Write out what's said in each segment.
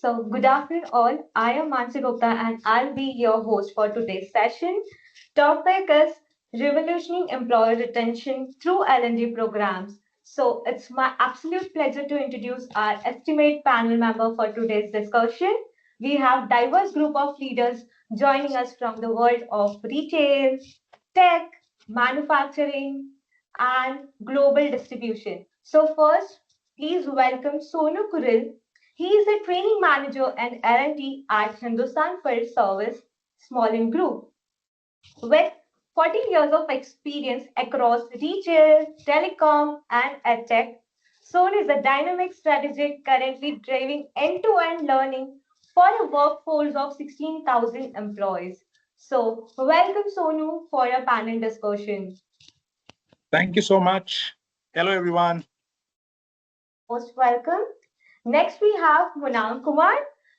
So, good afternoon, all. I am Mansi Gupta and I'll be your host for today's session. Topic is revolutioning employee retention through L&D programs. So, it's my absolute pleasure to introduce our estimate panel member for today's discussion. We have diverse group of leaders joining us from the world of retail, tech, manufacturing, and global distribution. So, first, please welcome Sonu Kuril. He is a training manager and R&D at Hindustan Field Service Smalling Group. With 14 years of experience across retail, telecom, and edtech, Son is a dynamic strategist currently driving end-to-end learning for a workforce of 16,000 employees. So, welcome Sonu for your panel discussion. Thank you so much. Hello, everyone. Most welcome. Next, we have Munang Kumar.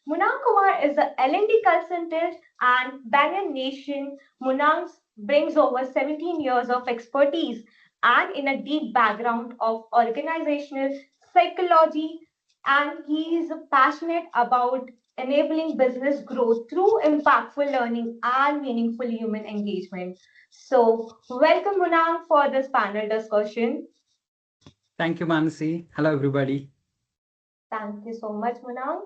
Munang Kumar is the L&D consultant and Banyan Nation. Munang brings over 17 years of expertise and in a deep background of organizational psychology, and he is passionate about enabling business growth through impactful learning and meaningful human engagement. So, welcome Munang for this panel discussion. Thank you, Manasi. Hello, everybody. Thank you so much, Munang.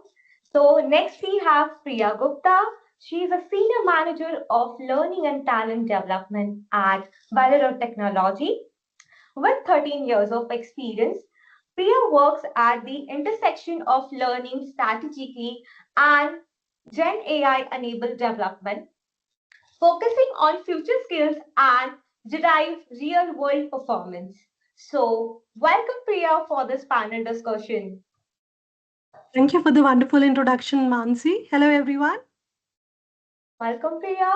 So next we have Priya Gupta. She is a senior manager of learning and talent development at Valero Technology. With 13 years of experience, Priya works at the intersection of learning strategically and Gen AI enabled development, focusing on future skills and derive real world performance. So, welcome Priya for this panel discussion. Thank you for the wonderful introduction, Mansi. Hello, everyone. Welcome, Priya.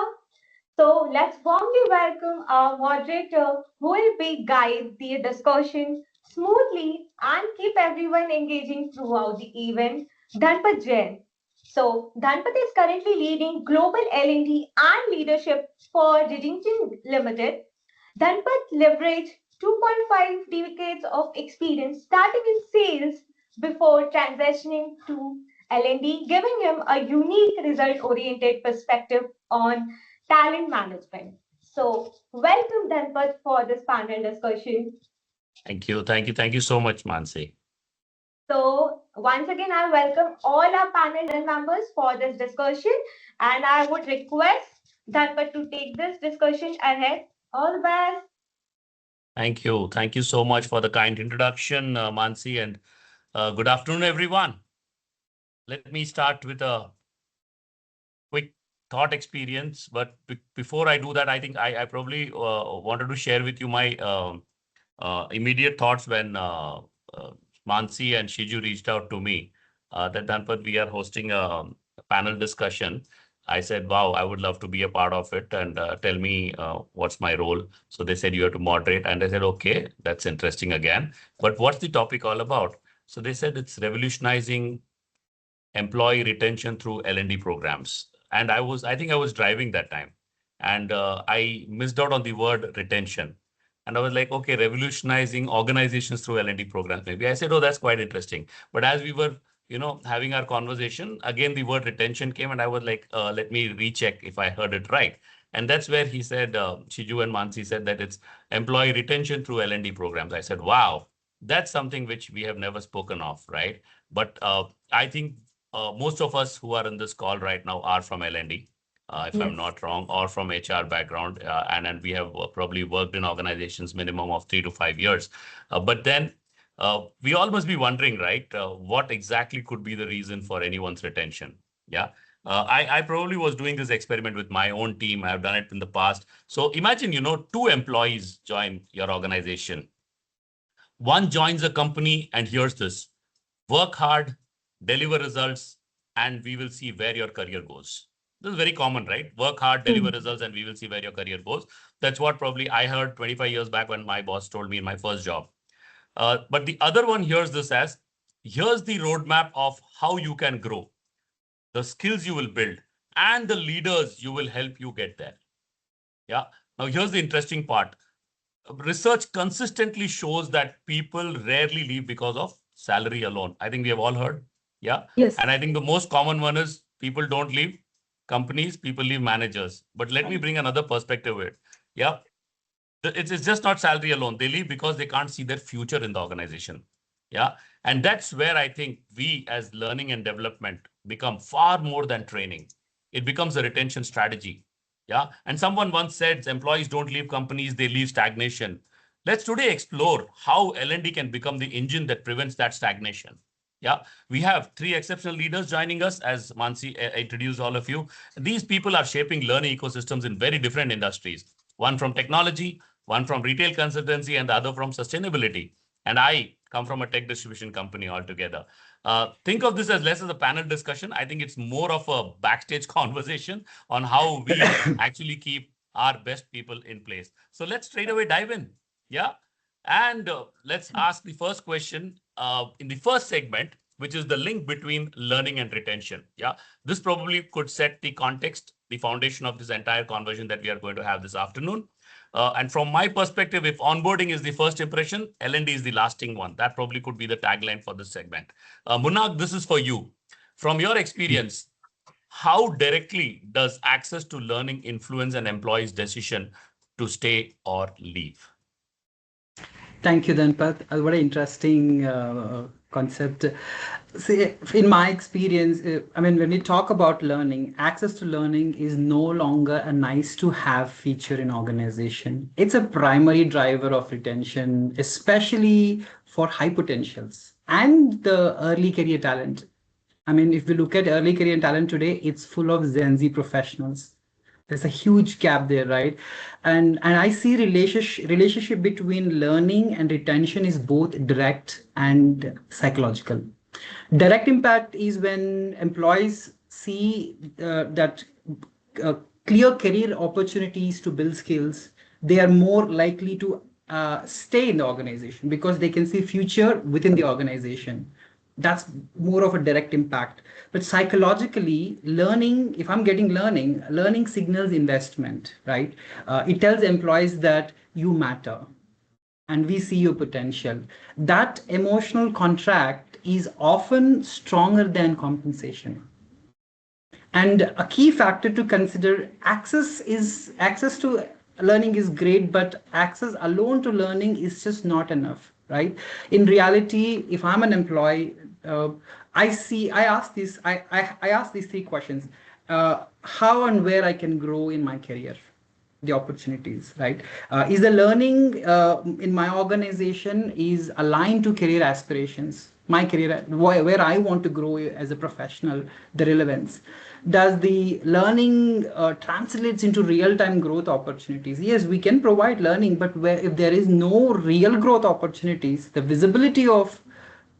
So let's warmly welcome our moderator who will be guide the discussion smoothly and keep everyone engaging throughout the event, Dhanpat Jain. So Dhanpat is currently leading global L&D and leadership for Digital Limited. Dhanpat leveraged 2.5 decades of experience starting in sales before transitioning to L&D, giving him a unique result-oriented perspective on talent management. So, welcome Dhanpat for this panel discussion. Thank you. Thank you so much, Mansi. So, once again, I welcome all our panel members for this discussion, and I would request Dhanpat to take this discussion ahead. All the best. Thank you. Thank you so much for the kind introduction, Mansi, and good afternoon, everyone. Let me start with a quick thought experience. But before I do that, I think I probably wanted to share with you my immediate thoughts when Mansi and Shiju reached out to me that Dhanpat, we are hosting a panel discussion. I said, wow, I would love to be a part of it and tell me what's my role. So they said you have to moderate. And I said, okay, that's interesting again. But what's the topic all about? So they said it's revolutionizing employee retention through L&D programs. And I think I was driving that time. And I missed out on the word retention. And I was like, okay, revolutionizing organizations through L&D programs. Maybe I said, oh, that's quite interesting. But as we were, having our conversation, again, the word retention came and I was like, let me recheck if I heard it right. And that's where he said, Shiju and Mansi said that it's employee retention through L&D programs. I said, wow, that's something which we have never spoken of, right? But I think most of us who are in this call right now are from L&D. If I'm not wrong, or from HR background, and we have probably worked in organizations minimum of 3 to 5 years. But then we all must be wondering, right, what exactly could be the reason for anyone's retention? Yeah. I probably was doing this experiment with my own team. I've done it in the past. So imagine, two employees join your organization. One joins a company and hears this: work hard, deliver results, and we will see where your career goes. This is very common, right? Work hard, deliver results, and we will see where your career goes. That's what probably I heard 25 years back when my boss told me in my first job. But the other one hears this as, here's the roadmap of how you can grow, the skills you will build, and the leaders you will help you get there. Yeah. Now, here's the interesting part. Research consistently shows that people rarely leave because of salary alone. I think we have all heard Yeah. Yes. And I think the most common one is people don't leave companies, people leave managers. But let me bring another perspective with it. Yeah. It's just not salary alone. They leave because they can't see their future in the organization. Yeah. And that's where I think we as learning and development become far more than training. It becomes a retention strategy. Yeah. And someone once said employees don't leave companies, they leave stagnation. Let's today explore how L&D can become the engine that prevents that stagnation. Yeah, we have three exceptional leaders joining us as Mansi introduced all of you. These people are shaping learning ecosystems in very different industries. One from technology, one from retail consultancy, and the other from sustainability. And I come from a tech distribution company altogether. Think of this as less as a panel discussion. I think it's more of a backstage conversation on how we actually keep our best people in place. So let's straight away dive in. Yeah. And let's ask the first question in the first segment, which is the link between learning and retention. Yeah, this probably could set the context, the foundation of this entire conversation that we are going to have this afternoon. And from my perspective, if onboarding is the first impression, L&D is the lasting one. That probably could be the tagline for this segment. Munag, this is for you. From your experience, how directly does access to learning influence an employee's decision to stay or leave? Thank you, Dhanpat. What an interesting concept. See, in my experience, I mean, when we talk about learning, access to learning is no longer a nice to have feature in organization. It's a primary driver of retention, especially for high potentials and the early career talent. I mean, if we look at early career talent today, it's full of Gen Z professionals. There's a huge gap there, right? And I see relationship between learning and retention is both direct and psychological. Direct impact is when employees see that uh, clear career opportunities to build skills. They are more likely to stay in the organization because they can see future within the organization. That's more of a direct impact. But psychologically, learning, if I'm getting learning signals investment, right? It tells employees that you matter and we see your potential. That emotional contract is often stronger than compensation. And a key factor to consider, access to learning is great, but access alone to learning is just not enough, right? In reality, if I'm an employee, I ask these three questions: how and where I can grow in my career, the opportunities, right? Is the learning in my organization is aligned to career aspirations, my career, where I want to grow as a professional, the relevance. Does the learning translates into real-time growth opportunities? Yes, we can provide learning, but if there is no real growth opportunities, the visibility of,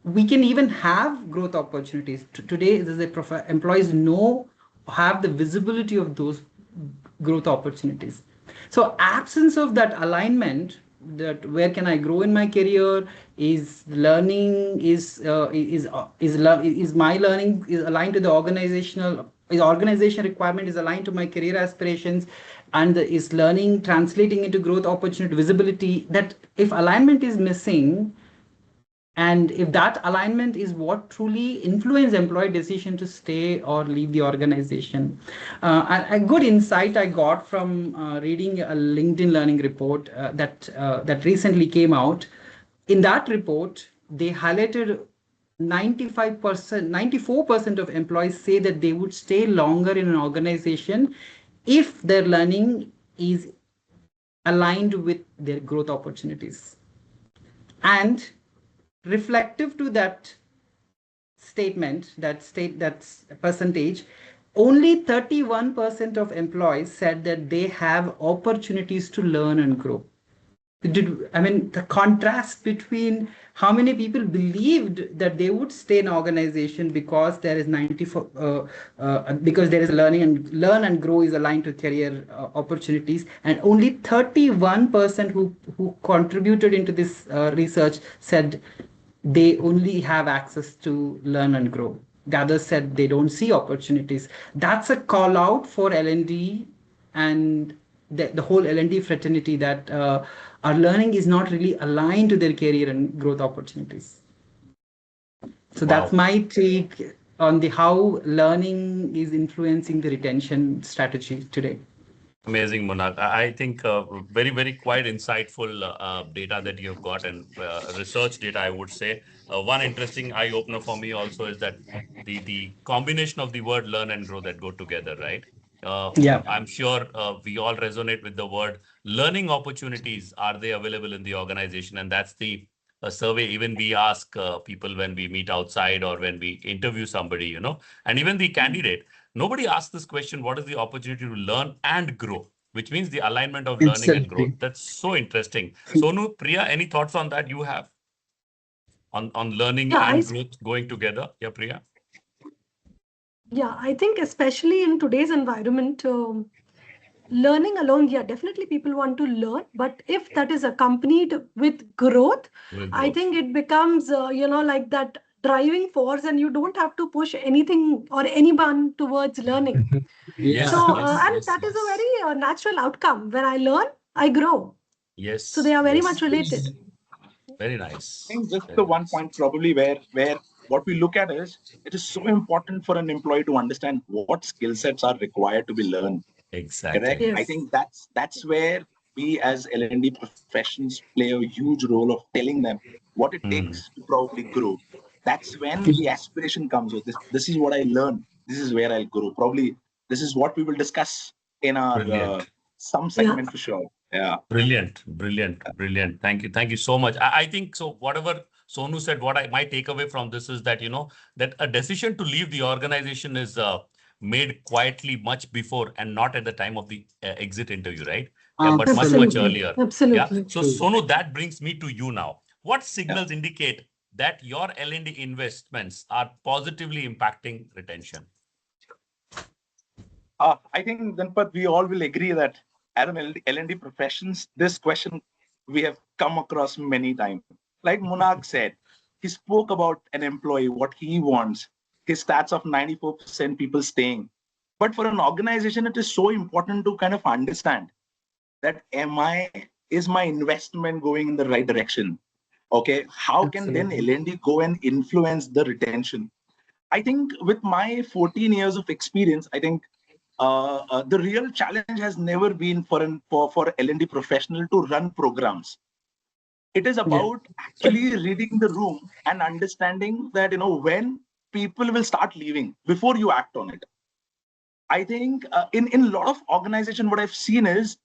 we can even have growth opportunities. Today, employees have the visibility of those growth opportunities. So absence of that alignment, that where can I grow in my career, is learning is my learning is aligned to the organization requirement, is aligned to my career aspirations, and is learning translating into growth opportunity visibility. That if alignment is missing, and if that alignment is what truly influence employee decision to stay or leave the organization. A good insight I got from reading a LinkedIn learning report that recently came out. In that report, they highlighted 95%, 94% of employees say that they would stay longer in an organization if their learning is aligned with their growth opportunities. And reflective to that statement, that's percentage, only 31% of employees said that they have opportunities to learn and grow. The contrast between how many people believed that they would stay in organization because there is because there is learn and grow is aligned to career opportunities, and only 31% who contributed into this research said they only have access to learn and grow. The others said they don't see opportunities. That's a call out for L&D and the whole L&D fraternity, that our learning is not really aligned to their career and growth opportunities. So Wow. that's my take on the how learning is influencing the retention strategy today. Amazing, Monarch. I think very quite insightful data that you've got and research data, I would say. One interesting eye opener for me also is that the combination of the word learn and grow that go together, right? Yeah, I'm sure we all resonate with the word learning opportunities. Are they available in the organization? And that's the survey. Even we ask people when we meet outside or when we interview somebody, and even the candidate. Nobody asks this question, what is the opportunity to learn and grow? Which means the alignment of learning and growth. absolutely. That's so interesting. Sonu, Priya, any thoughts on that you have on learning Yeah, and growth going together? Yeah, Priya. yeah, I think especially in today's environment, learning alone, yeah, definitely people want to learn, but if that is accompanied with growth, With I growth. think it becomes, like that driving force, and you don't have to push anything or anyone towards learning. Yes, Yeah, So, yes, and yes, that is a yes. very natural outcome. When I learn, I grow. So they Yes, are very much yes, related. yes. Very I nice. think just the Very one nice. point probably where what we look at is it is so important for an employee to understand what skill sets are required to be learned. Correct. Exactly. I Yes. think that's where we as L&D professions play a huge role of telling them what it Hmm. takes to probably grow. That's when the aspiration comes with this. This is what I learned. This is where I'll grow. Probably this is what we will discuss in our Brilliant. some Yeah. segment for sure. Yeah. Brilliant, brilliant, brilliant. Thank you so much. I think so. Whatever Sonu said, what I my takeaway from this is that that a decision to leave the organization is made quietly much before and not at the time of the exit interview, right? Yeah, but much absolutely. Absolutely. earlier. Yeah. Absolutely. So True. Sonu, that brings me to you now. What Yeah. signals indicate that your L&D investments are positively impacting retention? I think, Danpat, we all will agree that as an L&D professions, this question we have come across many times. Like Munag said, he spoke about an employee, what he wants, his stats of 94% people staying. But for an organization, it is so important to kind of understand that is my investment going in the right direction? Okay, how can then Absolutely. L&D go and influence the retention? I think with my 14 years of experience, I think the real challenge has never been for L&D professional to run programs. It is Yeah. about actually reading the room and understanding that when people will start leaving before you act on it. I think in a lot of organization, what I've seen is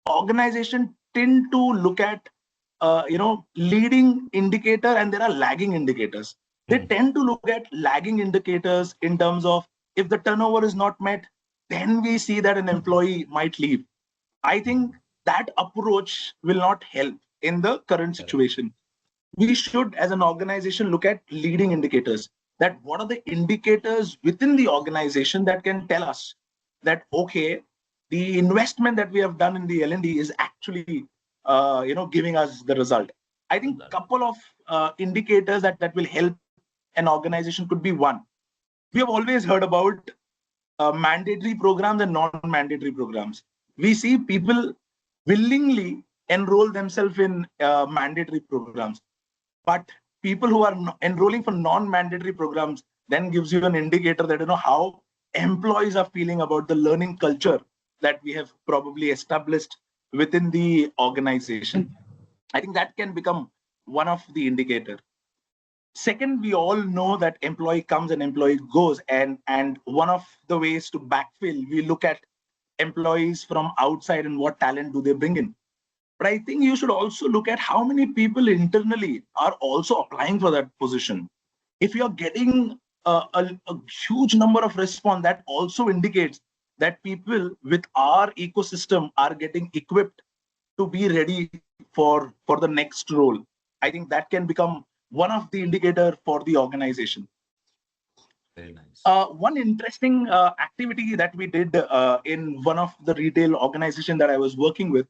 organization tend to look at leading indicator and there are lagging indicators. They Hmm. tend to look at lagging indicators in terms of if the turnover is not met, then we see that an employee might leave. I Hmm. think that approach will not help in the current Correct. situation. We should, as an organization, look at leading indicators. That what are the indicators within the organization that can tell us that okay, the investment that we have done in the L&D is actually giving us the result. I think Result. couple of indicators that will help an organization could be one. We have always heard about mandatory programs and non-mandatory programs. We see people willingly enroll themselves in mandatory programs, but people who are enrolling for non-mandatory programs then gives you an indicator that how employees are feeling about the learning culture that we have probably established within the organization. I think that can become one of the indicator. Second, we all know that employee comes and employee goes, and one of the ways to backfill, we look at employees from outside and what talent do they bring in. But I think you should also look at how many people internally are also applying for that position. If you're getting a huge number of response, that also indicates that people with our ecosystem are getting equipped to be ready for the next role. I think that can become one of the indicator for the organization. Very nice. One interesting activity that we did in one of the retail organization that I was working with,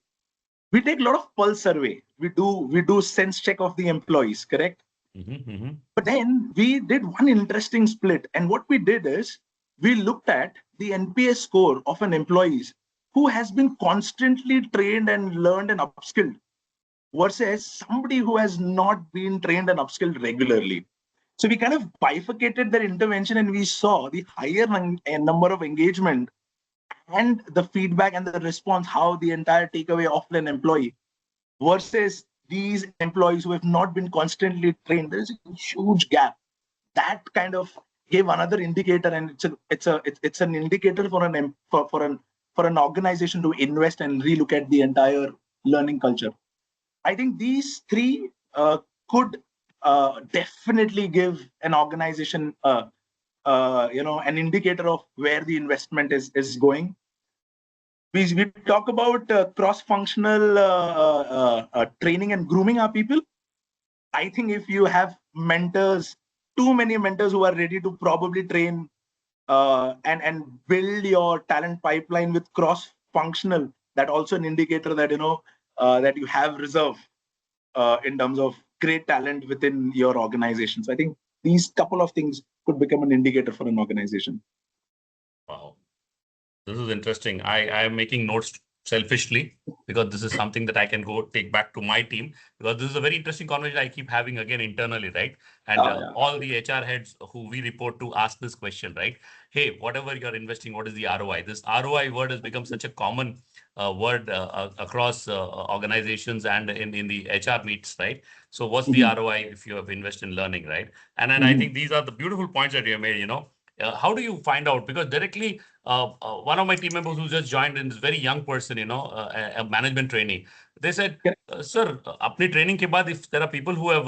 we take a lot of pulse survey. We do sense check of the employees, correct? Mm-hmm. But then we did one interesting split, and what we did is we looked at the NPS score of an employees who has been constantly trained and learned and upskilled versus somebody who has not been trained and upskilled regularly. So we kind of bifurcated that intervention, and we saw the higher number of engagement and the feedback and the response, how the entire takeaway of an employee versus these employees who have not been constantly trained. There's a huge gap. That kind of gave another indicator, and it's an indicator for an organization to invest and relook at the entire learning culture. I think these three could definitely give an organization an indicator of where the investment is going. We talk about cross-functional training and grooming our people. I think if you have mentors, too many mentors who are ready to probably train and build your talent pipeline with cross-functional, that also an indicator that that you have reserve in terms of great talent within your organization. So I think these couple of things could become an indicator for an organization. Wow. This is interesting. I am making notes selfishly because this is something that I can go take back to my team, because this is a very interesting conversation I keep having again internally, right? And Yeah. all the HR heads who we report to ask this question, right? Hey, whatever you're investing, what is the ROI? This ROI word has become such a common word across organizations and in the HR meets, right? So what's the ROI if you have invested in learning, right? And I think these are the beautiful points that you have made, how do you find out? Because directly, one of my team members who just joined in, this very young person, a management trainee, they said, sir, apni training ke baad, if there are people who have,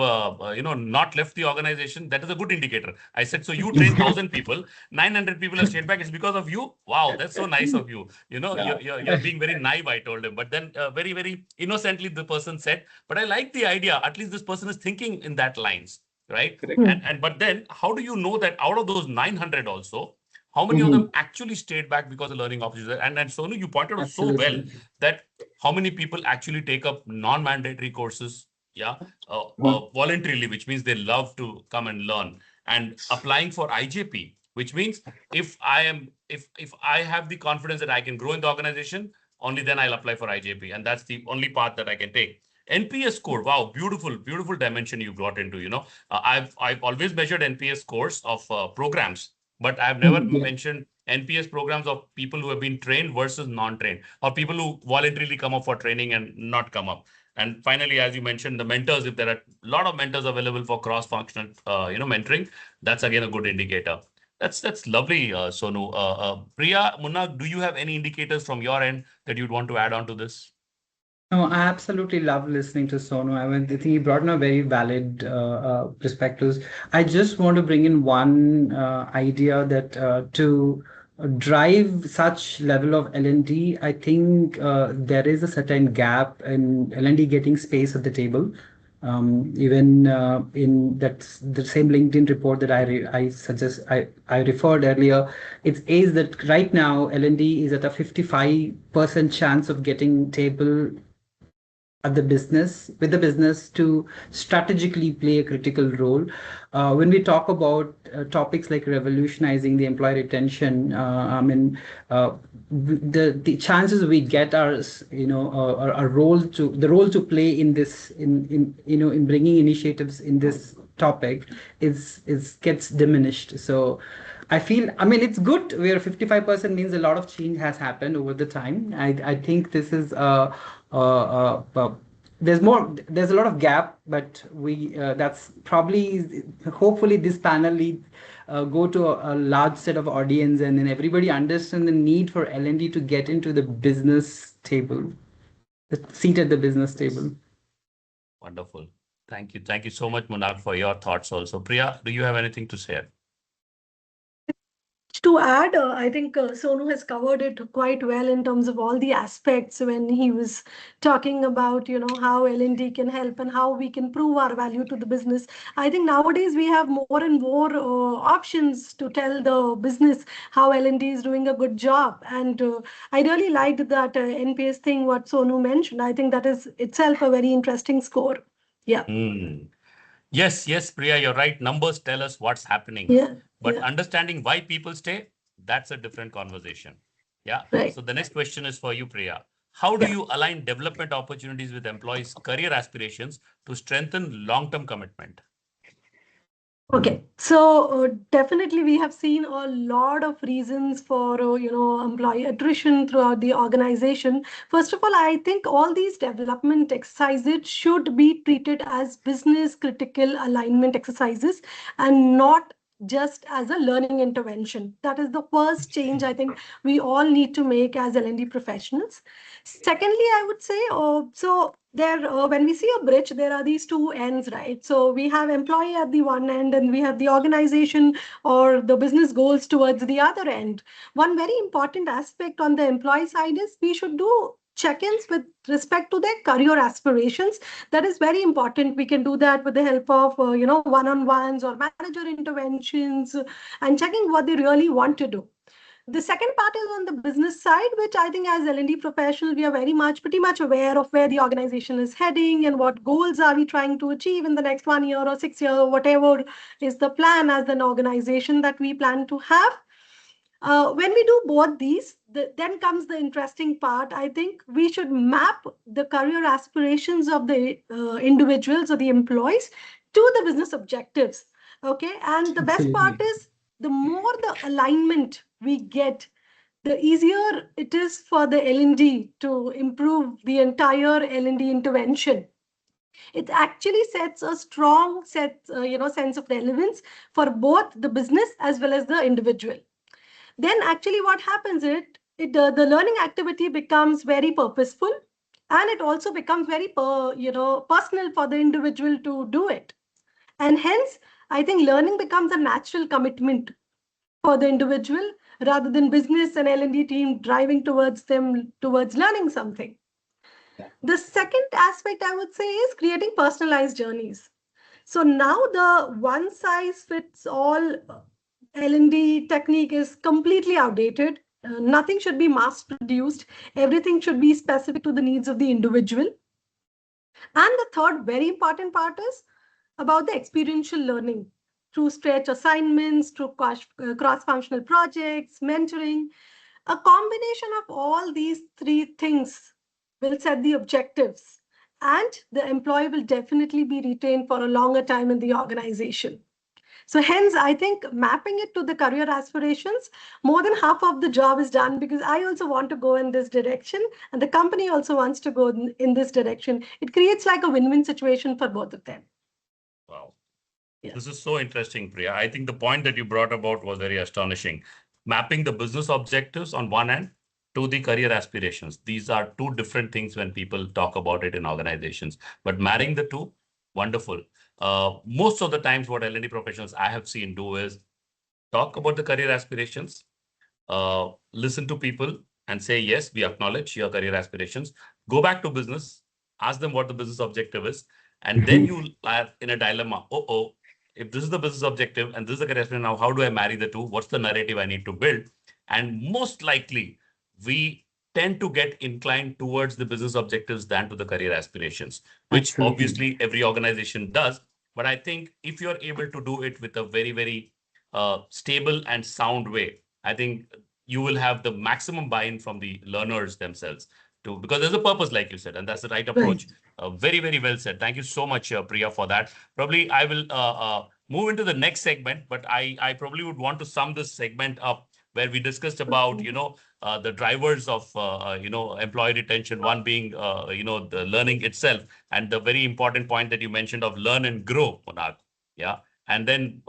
not left the organization, that is a good indicator. I said, so you train 1,000 people, 900 people have stayed back. It's because of you. Wow, that's so nice of you. You're being very naive, I told him. But then very, very innocently, the person said, but I like the idea. At least this person is thinking in that lines. Right. And but then how do you know that out of those 900 also, how many of them actually stayed back because of learning opportunities? And Sonu, you pointed out so well that how many people actually take up non-mandatory courses, voluntarily, which means they love to come and learn, and applying for IJP, which means if I have the confidence that I can grow in the organization, only then I'll apply for IJP, and that's the only path that I can take. NPS score, wow, beautiful dimension you brought into. I've always measured NPS scores of programs, but I've never mentioned NPS programs of people who have been trained versus non-trained, or people who voluntarily come up for training and not come up. And finally, as you mentioned, the mentors, if there are a lot of mentors available for cross-functional, mentoring, that's again a good indicator. That's lovely, Sonu. Priya, Munna, do you have any indicators from your end that you'd want to add on to this? No, I absolutely love listening to Sonu. I mean, I think he brought in a very valid perspectives. I just want to bring in one idea that to drive such level of L&D, I think there is a certain gap in L&D getting space at the table. Even in the same LinkedIn report that I referred earlier, it says that right now L&D is at a 55% chance of getting table at the business, with the business to strategically play a critical role. When we talk about topics like revolutionizing the employee retention, the chances we get are, a role to play in this, in bringing initiatives in this topic is gets diminished. So I feel, it's good where 55% means a lot of change has happened over the time. I think this is there's a lot of gap, but that's probably, hopefully this panel go to a large set of audience, and then everybody understand the need for L&D to get into the business table, the seat at the business table. Wonderful. Thank you. Thank you so much, Munal, for your thoughts also. Priya, do you have anything to share? To add, I think Sonu has covered it quite well in terms of all the aspects when he was talking about, how L&D can help and how we can prove our value to the business. I think nowadays we have more and more options to tell the business how L&D is doing a good job. And I really liked that NPS thing, what Sonu mentioned. I think that is itself a very interesting score. Yeah. Yes, Priya, you're right. Numbers tell us what's happening. But understanding why people stay, that's a different conversation. Yeah. Right. So the next question is for you, Priya. How do you align development opportunities with employees' career aspirations to strengthen long-term commitment? Okay, so definitely we have seen a lot of reasons for employee attrition throughout the organization. First of all, I think all these development exercises should be treated as business critical alignment exercises and not just as a learning intervention. That is the first change I think we all need to make as L&D professionals. Secondly, I would say, so there, when we see a bridge, there are these two ends, right? So we have employee at the one end, and we have the organization or the business goals towards the other end. One very important aspect on the employee side is we should do check-ins with respect to their career aspirations. That is very important. We can do that with the help of one-on-ones or manager interventions and checking what they really want to do. The second part is on the business side, which I think as L&D professional, we are pretty much aware of where the organization is heading and what goals are we trying to achieve in the next 1 year or 6 years, or whatever is the plan as an organization that we plan to have. When we do both these, then comes the interesting part. I think we should map the career aspirations of the individuals or the employees to the business objectives. Okay, and the best part Absolutely. is the more the alignment we get, the easier it is for the L&D to improve the entire L&D intervention. It actually sets a strong sense of relevance for both the business as well as the individual. Then actually what happens the learning activity becomes very purposeful, and it also becomes very personal for the individual to do it. And hence, I think learning becomes a natural commitment for the individual rather than business and L&D team driving towards learning something. The second aspect I would say is creating personalized journeys. So now the one size fits all L&D technique is completely outdated. Nothing should be mass produced. Everything should be specific to the needs of the individual. And the third very important part is about the experiential learning through stretch assignments, through cross-functional projects, mentoring. A combination of all these three things will set the objectives, and the employee will definitely be retained for a longer time in the organization. So hence, I think mapping it to the career aspirations, more than half of the job is done, because I also want to go in this direction and the company also wants to go in this direction. It creates like a win-win situation for both of them. Wow. Yeah. This is so interesting, Priya. I think the point that you brought about was very astonishing. Mapping the business objectives on one end to the career aspirations. These are two different things when people talk about it in organizations. But marrying the two, wonderful. Most of the times, what L&D professionals I have seen do is talk about the career aspirations, listen to people and say, yes, we acknowledge your career aspirations. Go back to business, ask them what the business objective is. And then you are in a dilemma. Oh, if this is the business objective and this is the career aspiration, now how do I marry the two? What's the narrative I need to build? And most likely, we tend to get inclined towards the business objectives than to the career aspirations, which Absolutely. obviously every organization does. But I think if you're able to do it with a very, very stable and sound way, I think you will have the maximum buy-in from the learners themselves too, because there's a purpose, like you said, and that's the right Right. approach. Very, very well said. Thank you so much, Priya, for that. Probably I will move into the next segment, but I probably would want to sum this segment up where we discussed about, the drivers of, employee retention, one being, the learning itself, and the very important point that you mentioned of learn and grow, Monarch. Yeah. And then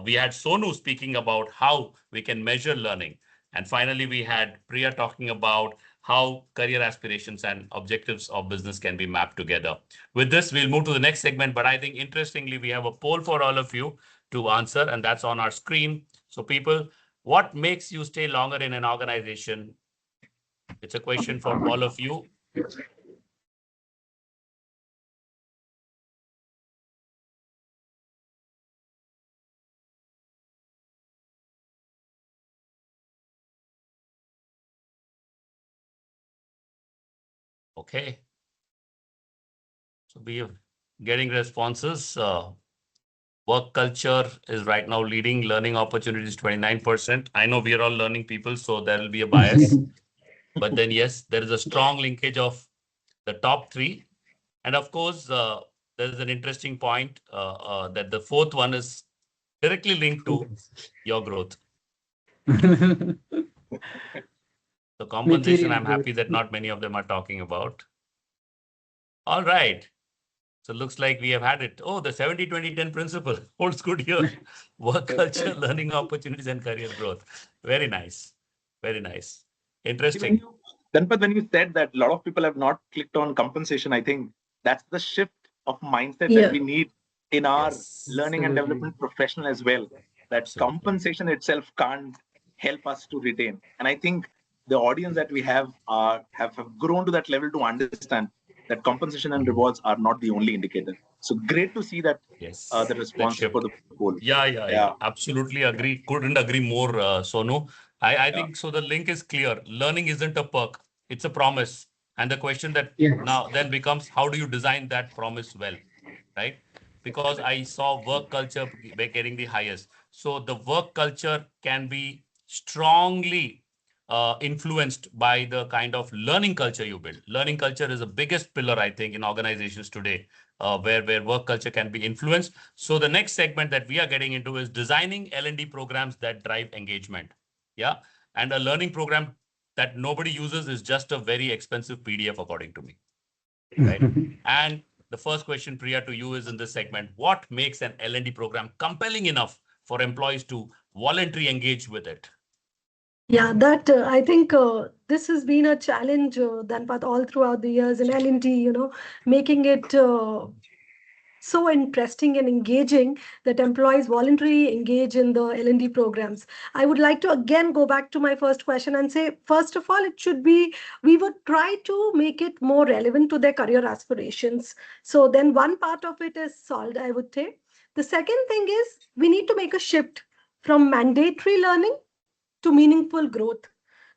we had Sonu speaking about how we can measure learning. And finally, we had Priya talking about how career aspirations and objectives of business can be mapped together. With this, we'll move to the next segment. But I think interestingly, we have a poll for all of you to answer, and that's on our screen. So people, what makes you stay longer in an organization? It's a question for all of you. Okay. So we are getting responses. Work culture is right now leading, learning opportunities 29%. I know we are all learning people, so there will be a bias. But then, yes, there is a strong linkage of the top three. And of course, there is an interesting point that the fourth one is directly linked to your growth. So compensation, Material I'm happy growth. that not many of them are talking about. All right. So looks like we have had it. Oh, the 70-20-10 principle holds good here. Work culture, learning opportunities, and career growth. Very nice. Very nice. Interesting. Dhanpad, when you said that a lot of people have not clicked on compensation, I think that's the shift of mindset that we need in our learning and Absolutely. development profession as well. That Absolutely. compensation itself can't help us to retain. And I think the audience that we have grown to that level to understand that compensation and rewards are not the only indicator. So great to see that Yes. the That response for shift. the poll. Yeah. Absolutely agree. Couldn't agree more, Sonu. I Yeah. think so. The link is clear. Learning isn't a perk, it's a promise. And the question that Yes. now then becomes, how do you design that promise well? Right? Because I saw work culture getting the highest. So the work culture can be strongly influenced by the kind of learning culture you build. Learning culture is the biggest pillar, I think, in organizations today, where work culture can be influenced. So the next segment that we are getting into is designing L&D programs that drive engagement. Yeah. And a learning program that nobody uses is just a very expensive PDF, according to me. Right. And the first question, Priya, to you is in this segment: what makes an L&D program compelling enough for employees to voluntarily engage with it? Yeah, that I think this has been a challenge, Dhanpat, all throughout the years in L&D, making it so interesting and engaging that employees voluntarily engage in the L&D programs. I would like to again go back to my first question and say, first of all, it should be, we would try to make it more relevant to their career aspirations. So then one part of it is solved, I would say. The second thing is we need to make a shift from mandatory learning to meaningful growth.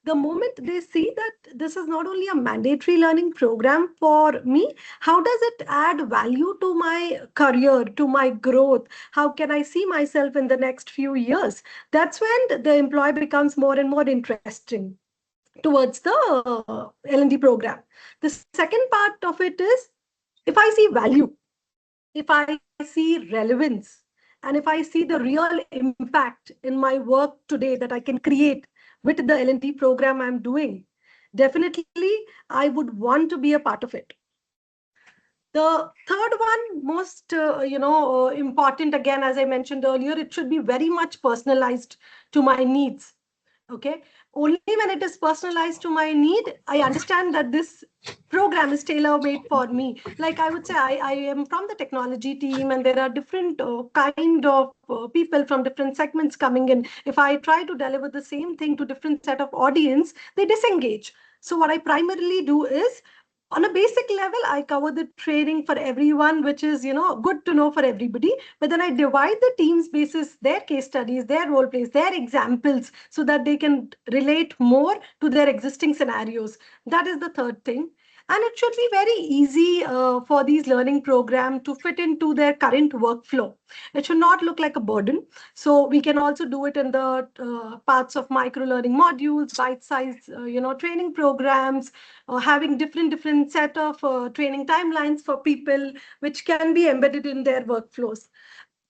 The moment they see that this is not only a mandatory learning program for me, how does it add value to my career, to my growth? How can I see myself in the next few years? That's when the employee becomes more and more interesting towards the L&D program. The second part of it is, if I see value, if I see relevance, and if I see the real impact in my work today that I can create with the L&D program I'm doing, definitely I would want to be a part of it. The third one, most important, again, as I mentioned earlier, it should be very much personalized to my needs. Okay, only when it is personalized to my need, I understand that this program is tailor made for me. Like I would say, I am from the technology team, and there are different kind of people from different segments coming in. If I try to deliver the same thing to different set of audience, they disengage. So what I primarily do is, on a basic level, I cover the training for everyone, which is, good to know for everybody. But then I divide the teams basis their case studies, their role plays, their examples, so that they can relate more to their existing scenarios. That is the third thing. And it should be very easy for these learning programs to fit into their current workflow. It should not look like a burden. So we can also do it in the parts of micro learning modules, bite-sized, training programs, having different set of training timelines for people, which can be embedded in their workflows.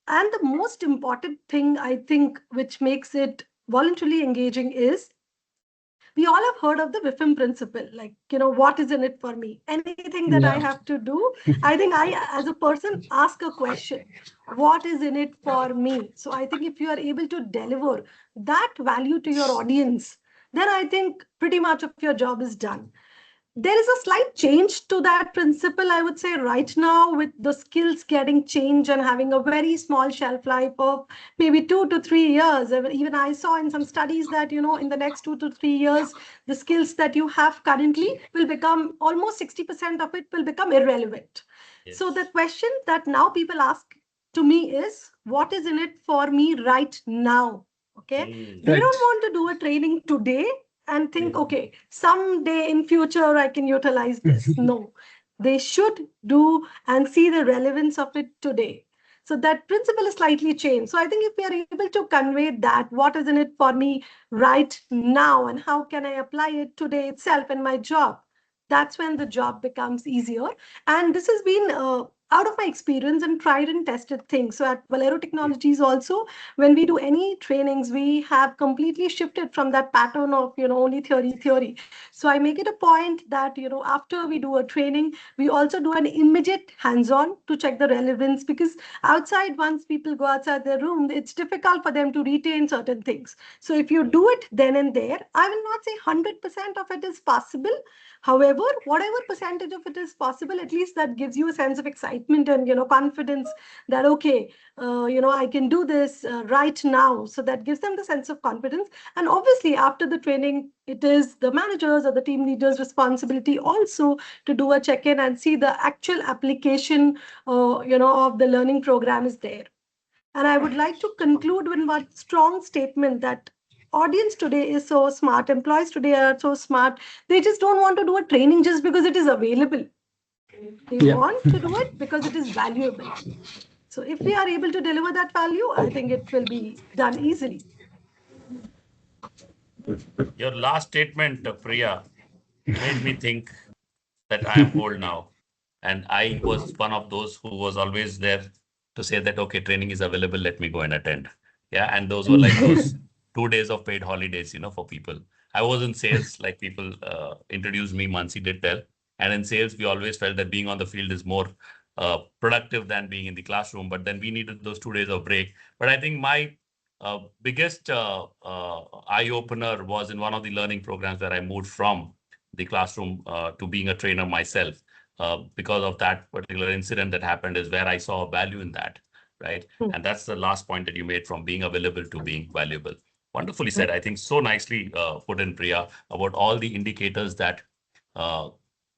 And the most important thing, I think, which makes it voluntarily engaging is, we all have heard of the WIFM principle, like, what is in it for me? Anything that I Yeah. have to do, I think I, as a person, ask a question, what is in it for me? So I think if you are able to deliver that value to your audience, then I think pretty much of your job is done. There is a slight change to that principle, I would say, right now, with the skills getting changed and having a very small shelf life of maybe 2 to 3 years. Even I saw in some studies that, in the next 2 to 3 years, the skills that you have currently will become almost 60% of it will become irrelevant. So the question that now people ask to me is, what is in it for me right now? Okay. They Right. don't want to do a training today and think, okay, someday in future I can utilize this. No, they should do and see the relevance of it today. So that principle is slightly changed. So I think if we are able to convey that, what is in it for me right now and how can I apply it today itself in my job, that's when the job becomes easier. And this has been out of my experience and tried and tested things. So at Valero Technologies also, when we do any trainings, we have completely shifted from that pattern of, only theory. So I make it a point that, after we do a training, we also do an immediate hands-on to check the relevance, because outside, once people go outside their room, it's difficult for them to retain certain things. So if you do it then and there, I will not say 100% of it is possible. However, whatever percentage of it is possible, at least that gives you a sense of excitement and, confidence that, okay, I can do this right now. So that gives them the sense of confidence. And obviously, after the training, it is the managers or the team leaders' responsibility also to do a check-in and see the actual application, of the learning program is there. And I would like to conclude with one strong statement that audience today is so smart, employees today are so smart. They just don't want to do a training just because it is available. They want to do it because it is valuable. So if we are able to deliver that value, I think it will be done easily. Your last statement, Priya, made me think that I am old now. And I was one of those who was always there to say that, okay, training is available, let me go and attend. Yeah. And those were like those 2 days of paid holidays, for people. I was in sales, like people introduced me, Mansi did tell. And in sales, we always felt that being on the field is more productive than being in the classroom. But then we needed those 2 days of break. But I think my biggest eye opener was in one of the learning programs where I moved from the classroom to being a trainer myself. Because of that particular incident that happened is where I saw a value in that, right? And that's the last point that you made, from being available to being valuable. Wonderfully said. I think so nicely put in, Priya, about all the indicators that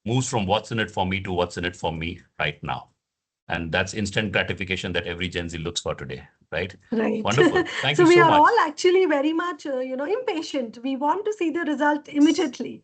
moves from what's in it for me to what's in it for me right now. And that's instant gratification that every Gen Z looks for today, right? Right. Wonderful. Thank So you we so are much. all actually very much, impatient. We want to see the result immediately.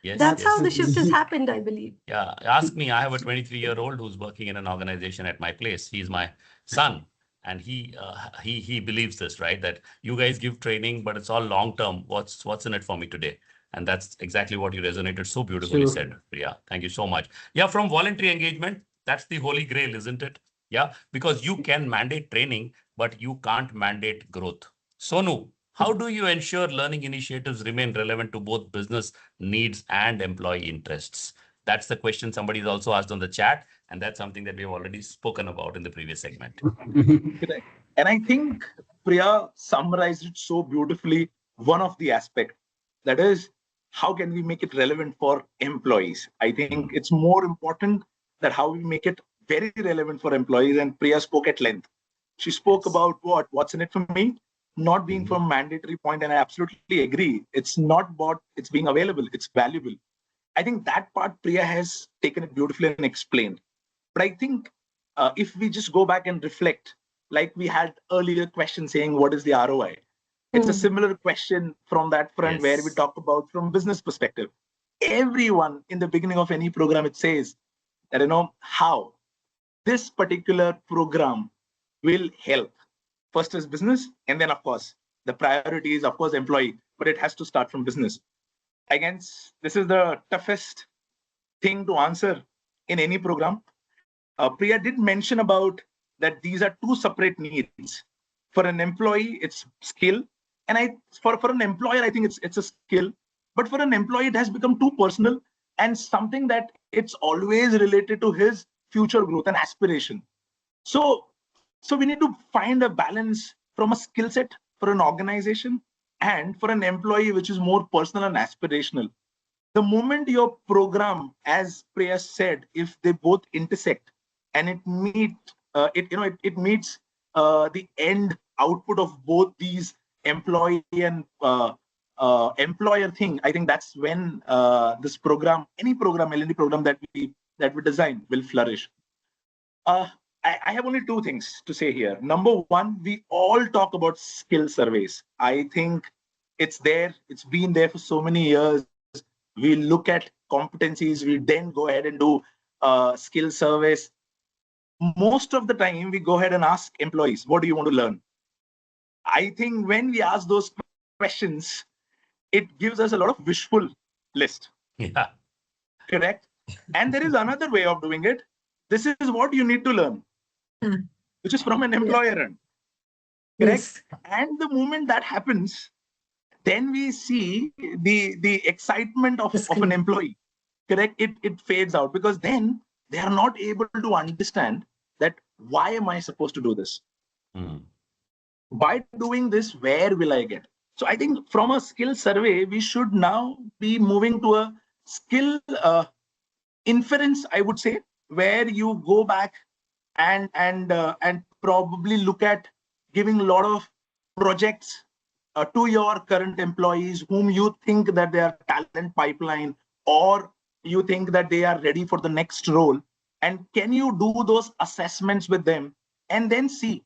Yes, That's how yes. the shift has happened, I believe. Yeah, ask me. I have a 23-year-old who's working in an organization at my place. He's my son, and he believes this, right? That you guys give training, but it's all long term. What's in it for me today? And that's exactly what you resonated so beautifully said, Priya. Thank you so much. Yeah, from voluntary engagement, that's the holy grail, isn't it? Yeah, because you can mandate training, but you can't mandate growth. Sonu, how do you ensure learning initiatives remain relevant to both business needs and employee interests? That's the question somebody's also asked on the chat, and that's something that we've already spoken about in the previous segment. Correct. And I think Priya summarized it so beautifully. One of the aspect, that is, how can we make it relevant for employees? I think it's more important that how we make it very relevant for employees. And Priya spoke at length. She spoke about what's in it for me, not being from mandatory point, and I absolutely agree. It's not about it's being available; it's valuable. I think that part Priya has taken it beautifully and explained. But I think if we just go back and reflect, like we had earlier question saying, what is the ROI? It's a similar question from that front where we Yes. talk about from business perspective. Everyone in the beginning of any program, it says that, how this particular program will help. First is business, and then, of course, the priority is, of course, employee, but it has to start from business. Again, this is the toughest thing to answer in any program. Priya did mention about that these are two separate needs. For an employee, it's skill, and for an employer, I think it's a skill. But for an employee, it has become too personal and something that it's always related to his future growth and aspiration. So, so we need to find a balance from a skill set for an organization and for an employee, which is more personal and aspirational. The moment your program, as Priya said, if they both intersect and it meets the end output of both these employee and employer thing, I think that's when this program, any program, L&D program that we design will flourish. uh, I have only two things to say here. Number one, we all talk about skill surveys. I think it's there, it's been there for so many years. We look at competencies, we then go ahead and do skill surveys. Most of the time, we go ahead and ask employees, what do you want to learn? I think when we ask those questions, it gives us a lot of wishful list. Yeah. Correct. And there is another way of doing it. this is what you need to learn, which is from an employer end. Correct? Yes. And the moment that happens, then we see the excitement of an employee. Correct? It fades out, because then they are not able to understand that why am I supposed to do this? By doing this, where will I get? So I think from a skill survey, we should now be moving to a skill inference, I would say, where you go back and probably look at giving a lot of projects to your current employees whom you think that they are talent pipeline, or you think that they are ready for the next role, and can you do those assessments with them and then see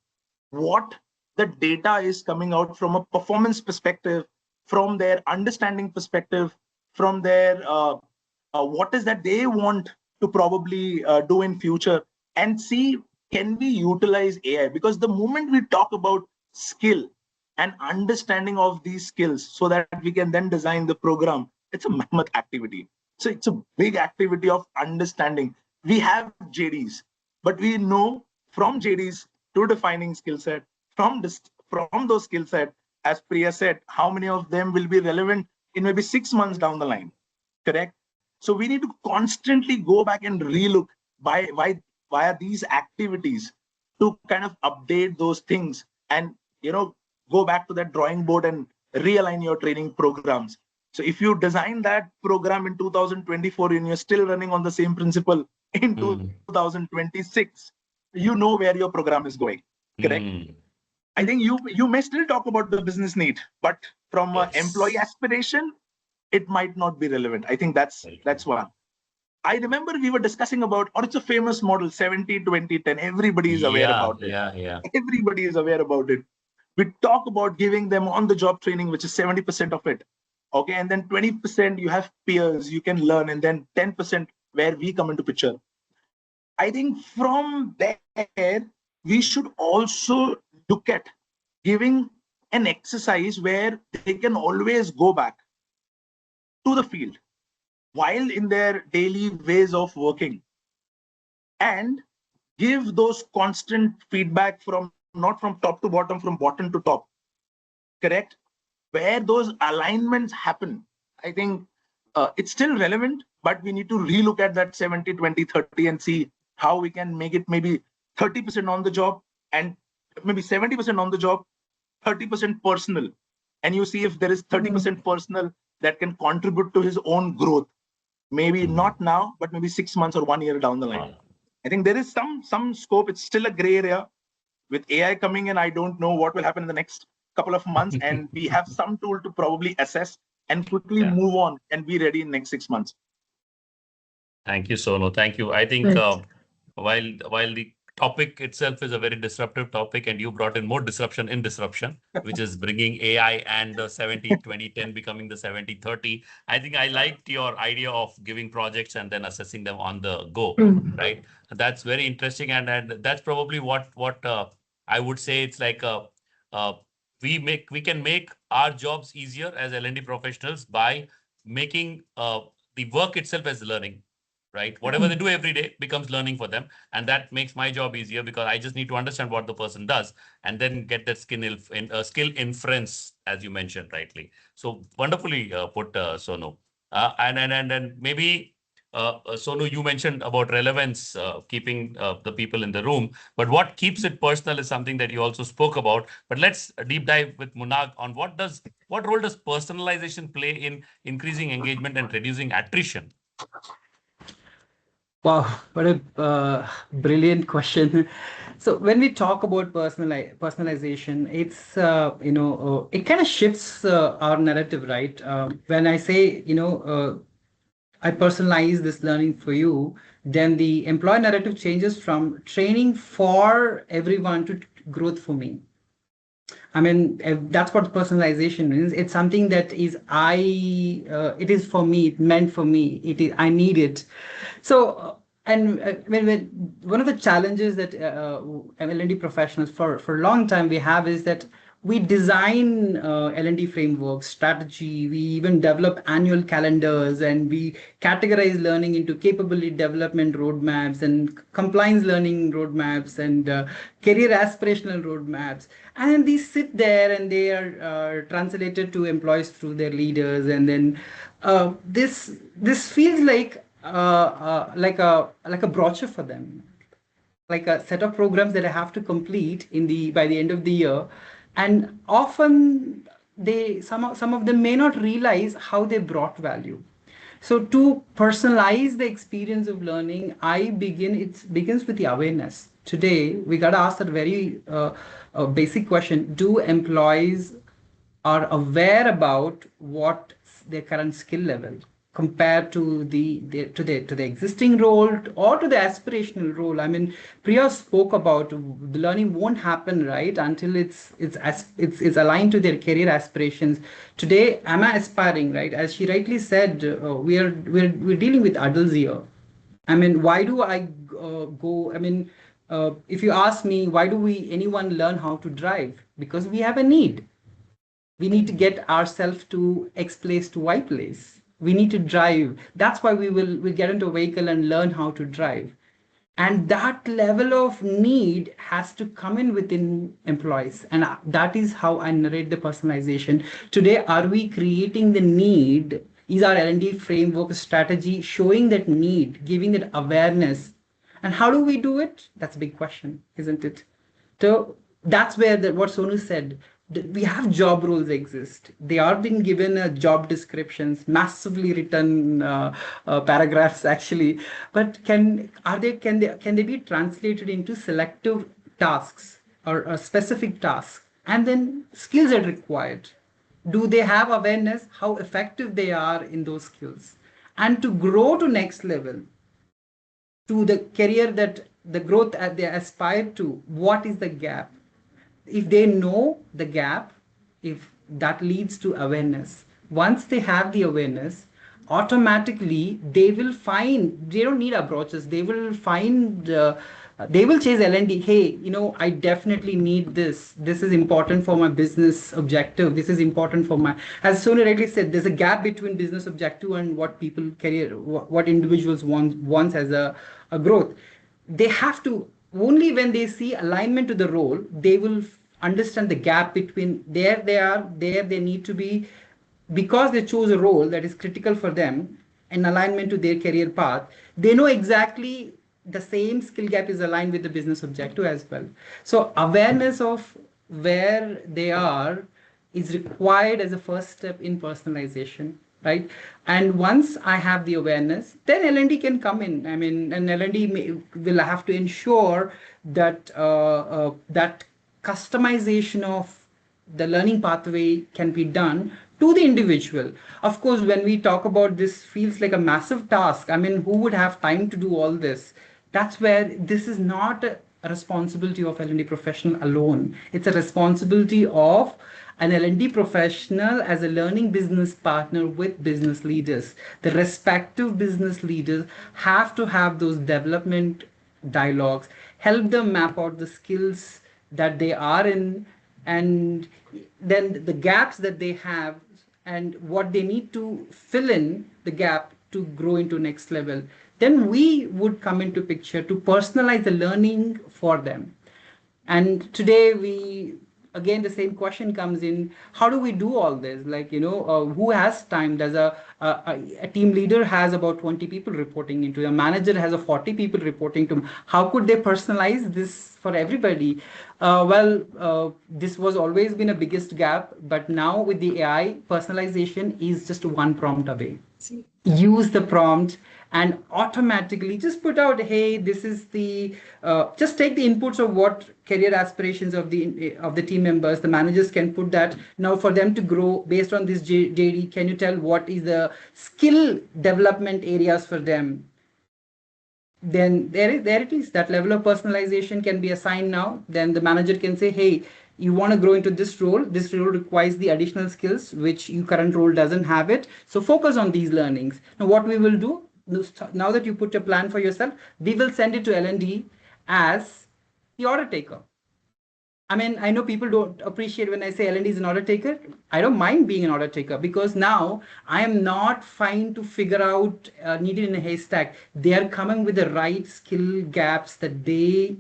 what the data is coming out from a performance perspective, from their understanding perspective, from their what is that they want to probably do in future, and see can we utilize AI. Because the moment we talk about skill and understanding of these skills so that we can then design the program, it's a mammoth activity. So it's a big activity of understanding. We have JDs, but we know from JDs to defining skill set, from those skill set, as Priya said, how many of them will be relevant in maybe 6 months down the line. Correct? So we need to constantly go back and relook via these activities to kind of update those things, and go back to that drawing board and realign your training programs. So if you design that program in 2024 and you're still running on the same principle in 2026, you know where your program is going. Correct? I think you may still talk about the business need, but from an employee aspiration, it might not be relevant. I think that's one. I remember we were discussing about, or it's a famous model, 70-20-10. Everybody is aware about it. Everybody is aware about it. We talk about giving them on-the-job training, which is 70% of it. Okay, and then 20% you have peers, you can learn, and then 10% where we come into picture. I think from there, we should also look at giving an exercise where they can always go back to the field while in their daily ways of working, and give those constant feedback from not from top to bottom, from bottom to top. Correct? Where those alignments happen, I think it's still relevant, but we need to relook at that 70-20-30 and see how we can make it maybe 30% on the job and maybe 70% on the job, 30% personal. And you see if there is 30% personal that can contribute to his own growth. Maybe not now, but maybe 6 months or 1 year down the line. I think there is some scope. It's still a gray area. With AI coming in, I don't know what will happen in the next couple of months, and we have some tool to probably assess and quickly move on and be ready in next 6 months. Thank you, Sonu. Thank you. I think while the topic itself is a very disruptive topic, and you brought in more disruption in disruption, which is bringing AI and the 70-20-10 becoming the 70-30. I think I liked your idea of giving projects and then assessing them on the go, right? That's very interesting, and that's probably what I would say. It's like we can make our jobs easier as L&D professionals by making the work itself as learning. Right? Whatever they do every day becomes learning for them. And that makes my job easier, because I just need to understand what the person does and then get that skill inference, as you mentioned rightly. So wonderfully put, Sonu. And maybe, Sonu, you mentioned about relevance, keeping the people in the room. But what keeps it personal is something that you also spoke about. But let's deep dive with Munag on what role does personalization play in increasing engagement and reducing attrition? Wow, what a brilliant question. So when we talk about personalization, it's it kind of shifts our narrative, right? When I say I personalize this learning for you, then the employee narrative changes from training for everyone to growth for me. I mean, that's what personalization means. It's something that is it is for me, it meant for me. It is, I need it. So, and when one of the challenges that L&D professionals for a long time we have is that we design L&D frameworks, strategy, we even develop annual calendars, and we categorize learning into capability development roadmaps and compliance learning roadmaps and career aspirational roadmaps. And these sit there and they are translated to employees through their leaders. And then this feels like a brochure for them, like a set of programs that I have to complete in the by the end of the year. And often some of them may not realize how they brought value. So to personalize the experience of learning, it begins with the awareness. Today, we got to ask that very basic question: do employees are aware about what their current skill level compared to the existing role or to the aspirational role? I mean, Priya spoke about the learning won't happen right until it's aligned to their career aspirations. Today, am I aspiring, right? As she rightly said, we're dealing with adults here. I mean, why do I go? I mean, if you ask me, why do anyone learn how to drive? Because we have a need. We need to get ourselves to X place to Y place. We need to drive. That's why we'll get into a vehicle and learn how to drive. And that level of need has to come in within employees. And that is how I narrate the personalization. Today, are we creating the need? Is our L&D framework strategy showing that need, giving that awareness? And how do we do it? That's a big question, isn't it? So that's where what Sonu said. We have job roles exist. They are being given job descriptions, massively written paragraphs actually. But can they be translated into selective tasks or specific tasks? And then skills are required. Do they have awareness how effective they are in those skills? And to grow to next level, to the career that the growth that they aspire to, what is the gap? If they know the gap, if that leads to awareness, once they have the awareness, automatically they will find, they don't need approaches, they will find, they will chase L&D. Hey, I definitely need this. This is important for my business objective. This is important for as Sonu rightly said, there's a gap between business objective and what people career, what individuals wants as a growth. They have to, only when they see alignment to the role, they will understand the gap between there they need to be, because they chose a role that is critical for them in alignment to their career path. They know exactly the same skill gap is aligned with the business objective as well. So awareness of where they are is required as a first step in personalization, right? And once I have the awareness, then L&D can come in. I mean, and L&D will have to ensure that that customization of the learning pathway can be done to the individual. Of course, when we talk about this, feels like a massive task. I mean, who would have time to do all this? That's where this is not a responsibility of L&D professional alone. It's a responsibility of an L&D professional as a learning business partner with business leaders. The respective business leaders have to have those development dialogues, help them map out the skills that they are in, and then the gaps that they have and what they need to fill in the gap to grow into next level. Then we would come into picture to personalize the learning for them. And today again, the same question comes in: how do we do all this? Like, who has time? Does a team leader has about 20 people reporting into him, a manager has a 40 people reporting to him. How could they personalize this for everybody? This was always been a biggest gap, but now with the AI, personalization is just one prompt away. Use the prompt and automatically just put out, hey, this is the just take the inputs of what career aspirations of the team members. The managers can put that. Now for them to grow based on this JD, can you tell what is the skill development areas for them? Then there it is. That level of personalization can be assigned now. Then the manager can say, hey, you want to grow into this role. This role requires the additional skills which your current role doesn't have it. So focus on these learnings. Now what we will do, now that you put a plan for yourself, we will send it to L&D as the order taker. I mean, I know people don't appreciate when I say L&D is an order taker. I don't mind being an order taker because now I am not trying to figure out needed in a haystack. They are coming with the right skill gaps that they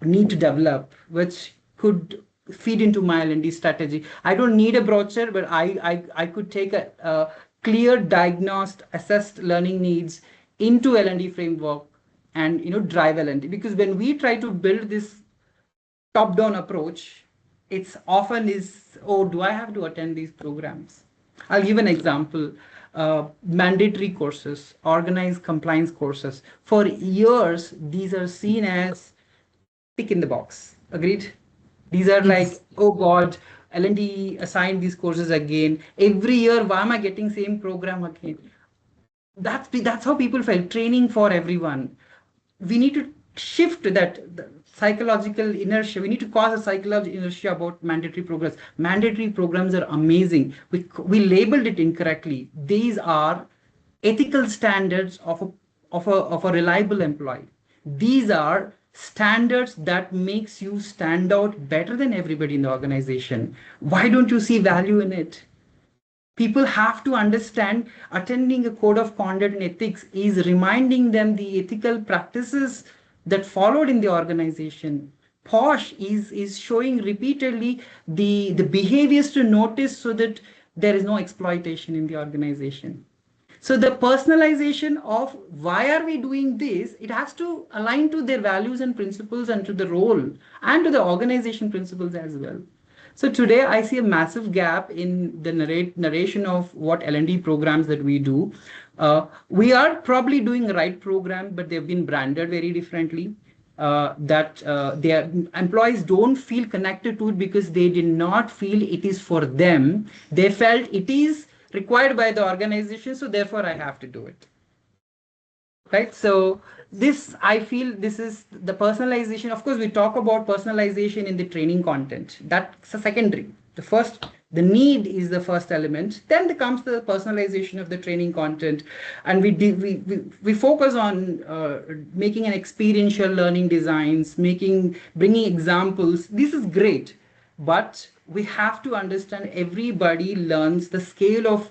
need to develop, which could feed into my L&D strategy. I don't need a brochure, but I could take a clear diagnosed, assessed learning needs into L&D framework and drive L&D. Because when we try to build this top-down approach, it's often is, oh, do I have to attend these programs? I'll give an example. Mandatory courses, organized compliance courses. For years, these are seen as tick in the box. Agreed? These are like, oh God, L&D assigned these courses again. Every year, why am I getting same program again? That's how people felt. Training for everyone. We need to shift that psychological inertia. We need to cause a psychological inertia about mandatory programs. Mandatory programs are amazing. We labeled it incorrectly. These are ethical standards of a reliable employee. These are standards that makes you stand out better than everybody in the organization. Why don't you see value in it? People have to understand attending a code of conduct and ethics is reminding them the ethical practices that followed in the organization. Posh is showing repeatedly the behaviors to notice so that there is no exploitation in the organization. So the personalization of why are we doing this, it has to align to their values and principles and to the role and to the organization principles as well. So today I see a massive gap in the narration of what L&D programs that we do. We are probably doing the right program, but they've been branded very differently. That their employees don't feel connected to it because they did not feel it is for them. They felt it is required by the organization, so therefore I have to do it. Right? So this, I feel this is the personalization. Of course, we talk about personalization in the training content. That's a secondary. The first, the need is the first element. Then there comes the personalization of the training content. And we focus on making an experiential learning designs, bringing examples. This is great. But we have to understand everybody learns. The scale of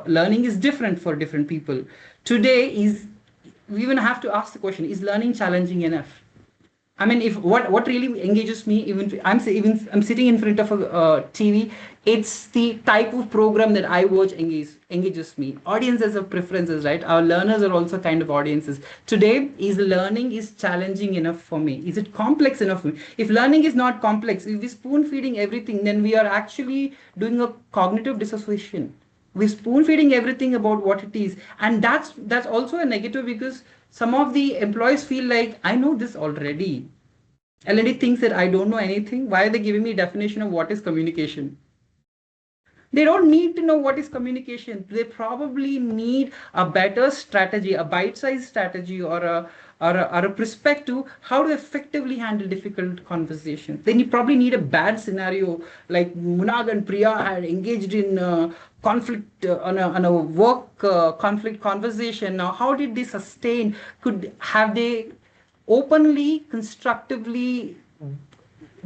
learning is different for different people. Today is, we even have to ask the question, is learning challenging enough? I mean, if what really engages me, even I'm sitting in front of a TV, it's the type of program that I watch engages me. Audiences have preferences, right? Our learners are also kind of audiences. Today, is learning is challenging enough for me? Is it complex enough for me? If learning is not complex, if we're spoon feeding everything, then we are actually doing a cognitive dissociation. We're spoon feeding everything about what it is, and that's also a negative because some of the employees feel like, I know this already. L&D thinks that I don't know anything. Why are they giving me a definition of what is communication? They don't need to know what is communication. They probably need a better strategy, a bite-sized strategy, or a perspective how to effectively handle difficult conversations. Then you probably need a bad scenario like Munag and Priya had engaged in conflict on a work conflict conversation. Now, how did they sustain? Have they openly, constructively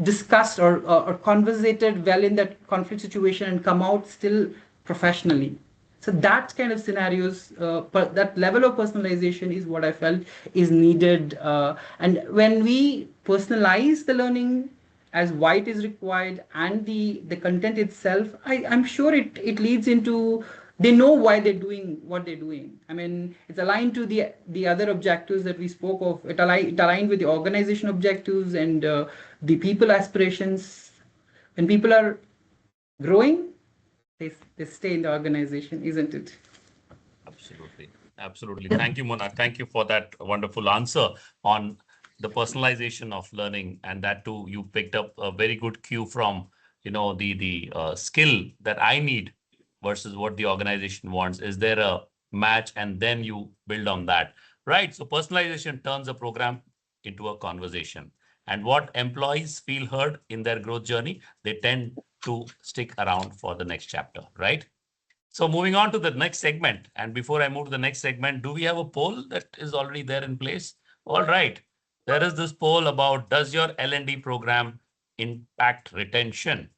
discussed or conversated well in that conflict situation and come out still professionally? So that kind of scenarios, that level of personalization is what I felt is needed. And when we personalize the learning as why it is required and the content itself, I'm sure it leads into, they know why they're doing what they're doing. I mean, it's aligned to the other objectives that we spoke of. It aligned with the organization objectives and the people aspirations. When people are growing, they stay in the organization, isn't it? Absolutely. Absolutely. Thank you, Mona. Thank you for that wonderful answer on the personalization of learning. And that too, you picked up a very good cue from, the skill that I need versus what the organization wants. Is there a match? And then you build on that, right? So personalization turns a program into a conversation. And what employees feel heard in their growth journey, they tend to stick around for the next chapter, right? So moving on to the next segment. And before I move to the next segment, do we have a poll that is already there in place? All right. There is this poll about, does your L&D program impact retention.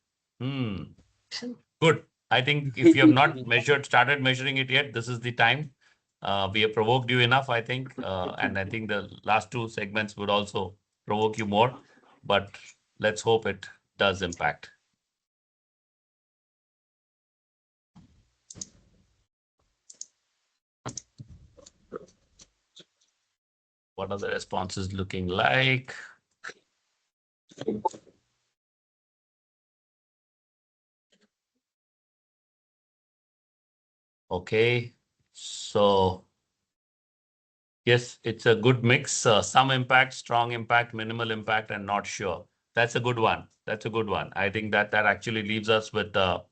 Good. I think if you have not started measuring it yet, this is the time. We have provoked you enough, I think. And I think the last two segments would also provoke you more. But let's hope it does impact. What are the responses looking like? Okay, so yes, it's a good mix. Some impact, strong impact, minimal impact, and not sure. That's a good one. That's a good one. I think that actually leaves us with a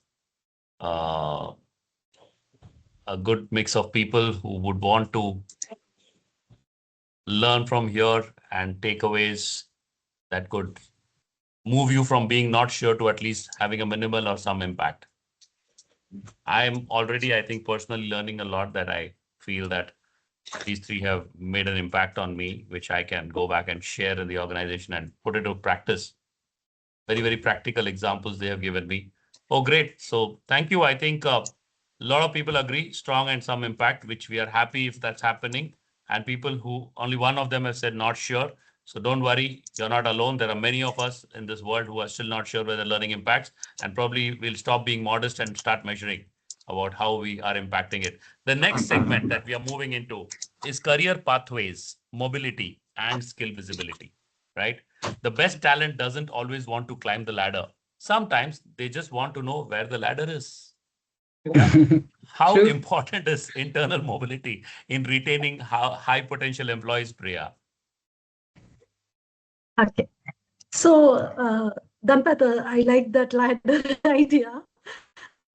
good mix of people who would want to learn from here and takeaways that could move you from being not sure to at least having a minimal or some impact. I'm already, I think, personally learning a lot that I feel that these three have made an impact on me, which I can go back and share in the organization and put it to practice. Very, very practical examples they have given me. Oh, great. So thank you. I think a lot of people agree, strong and some impact, which we are happy if that's happening. And people who only one of them have said not sure. So don't worry, you're not alone. There are many of us in this world who are still not sure whether learning impacts, and probably we'll stop being modest and start measuring about how we are impacting it. The next segment that we are moving into is career pathways, mobility, and skill visibility, right? The best talent doesn't always want to climb the ladder. Sometimes they just want to know where the ladder is. Yeah. How True. important is internal mobility in retaining high potential employees, Priya? Okay. So, Danpat, I like that ladder idea.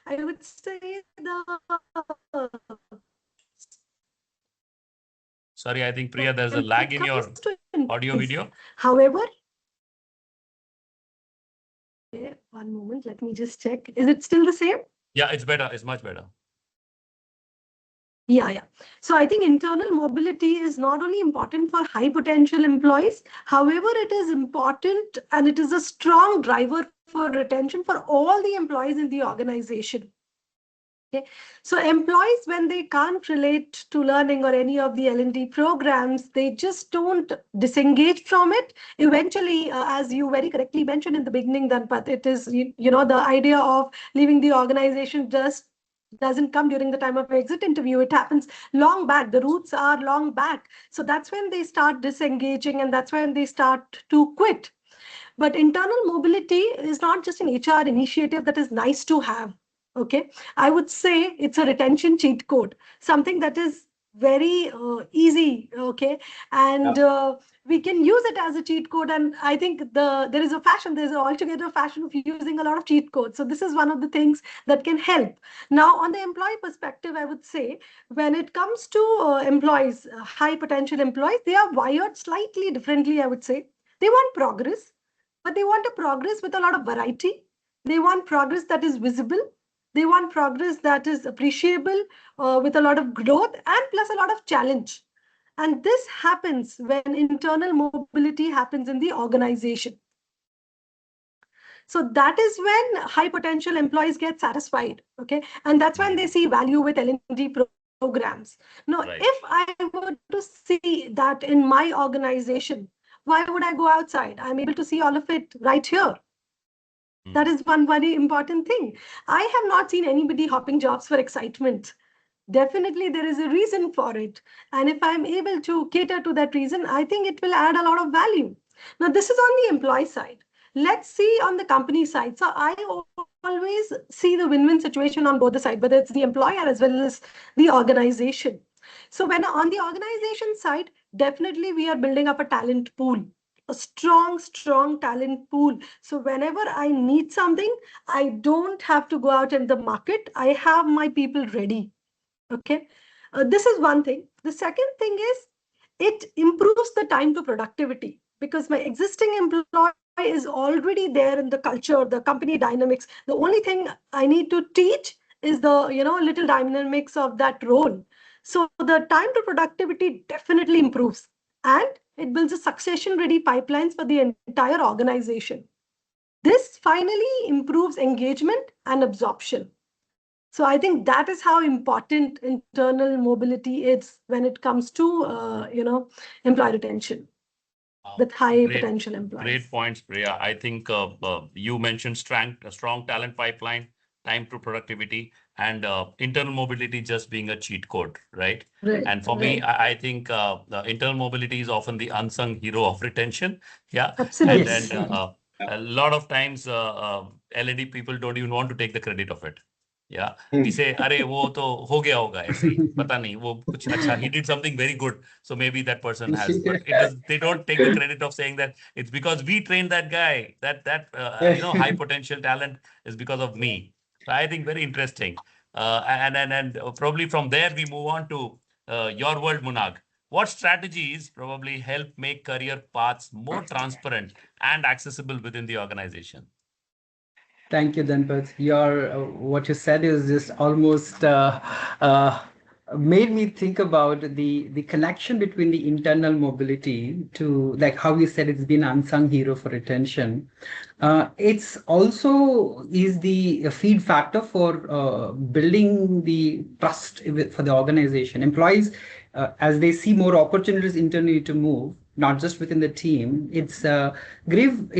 I would say Sorry, I think Priya, there's a lag in your audio video. However, okay, one moment, let me just check. Is it still the same? Yeah, it's better. It's much better. Yeah. So I think internal mobility is not only important for high potential employees, however, it is important and it is a strong driver for retention for all the employees in the organization. Okay. So employees, when they can't relate to learning or any of the L&D programs, they just don't disengage from it. Eventually, as you very correctly mentioned in the beginning, Danpat, it is, the idea of leaving the organization just doesn't come during the time of exit interview. It happens long back. The roots are long back. So that's when they start disengaging and that's when they start to quit. But internal mobility is not just an HR initiative that is nice to have. Okay, I would say it's a retention cheat code, something that is very easy. Okay, and we can use it as a cheat code. And I think there's an altogether fashion of using a lot of cheat codes. So this is one of the things that can help. Now, on the employee perspective, I would say when it comes to employees, high potential employees, they are wired slightly differently. I would say they want progress, but they want a progress with a lot of variety. They want progress that is visible. They want progress that is appreciable, with a lot of growth and plus a lot of challenge. And this happens when internal mobility happens in the organization. So that is when high potential employees get satisfied. Okay. And that's when they see value with L&D programs. Now, Right. if I were to see that in my organization, why would I go outside? I'm able to see all of it right here. That is one very important thing. I have not seen anybody hopping jobs for excitement. Definitely, there is a reason for it. And if I'm able to cater to that reason, I think it will add a lot of value. Now, this is on the employee side. Let's see on the company side. So I always see the win-win situation on both the sides, whether it's the employer as well as the organization. So when on the organization side, definitely we are building up a talent pool, a strong talent pool. So whenever I need something, I don't have to go out in the market. I have my people ready. Okay. This is one thing. The second thing is it improves the time to productivity because my existing employee is already there in the culture, the company dynamics. The only thing I need to teach is the, little dynamics of that role. So the time to productivity definitely improves and it builds a succession ready pipelines for the entire organization. This finally improves engagement and absorption. So I think that is how important internal mobility is when it comes to employee retention with high Great, potential employees. great points, Priya. I think you mentioned a strong talent pipeline, time to productivity, and internal mobility just being a cheat code, right? Right. And for me, I think the internal mobility is often the unsung hero of retention. Yeah, Absolutely. and Yes. a lot of times L&D people don't even want to take the credit of it. Yeah, we say, अरे वो तो हो गया होगा ऐसे ही, पता नहीं वो कुछ अच्छा, he did something very good, so maybe that person has, but it does. They don't take the credit of saying that it's because we trained that guy, that high potential talent is because of me. So I think very interesting, and probably from there we move on to your world, Munag. What strategies probably help make career paths more transparent and accessible within the organization? Thank you, Danpat. Your what you said is just almost uh, made me think about the connection between the internal mobility to, like how you said, it's been unsung hero for retention. It's also is the feed factor for building the trust for the organization. Employees, as they see more opportunities internally to move, not just within the team, it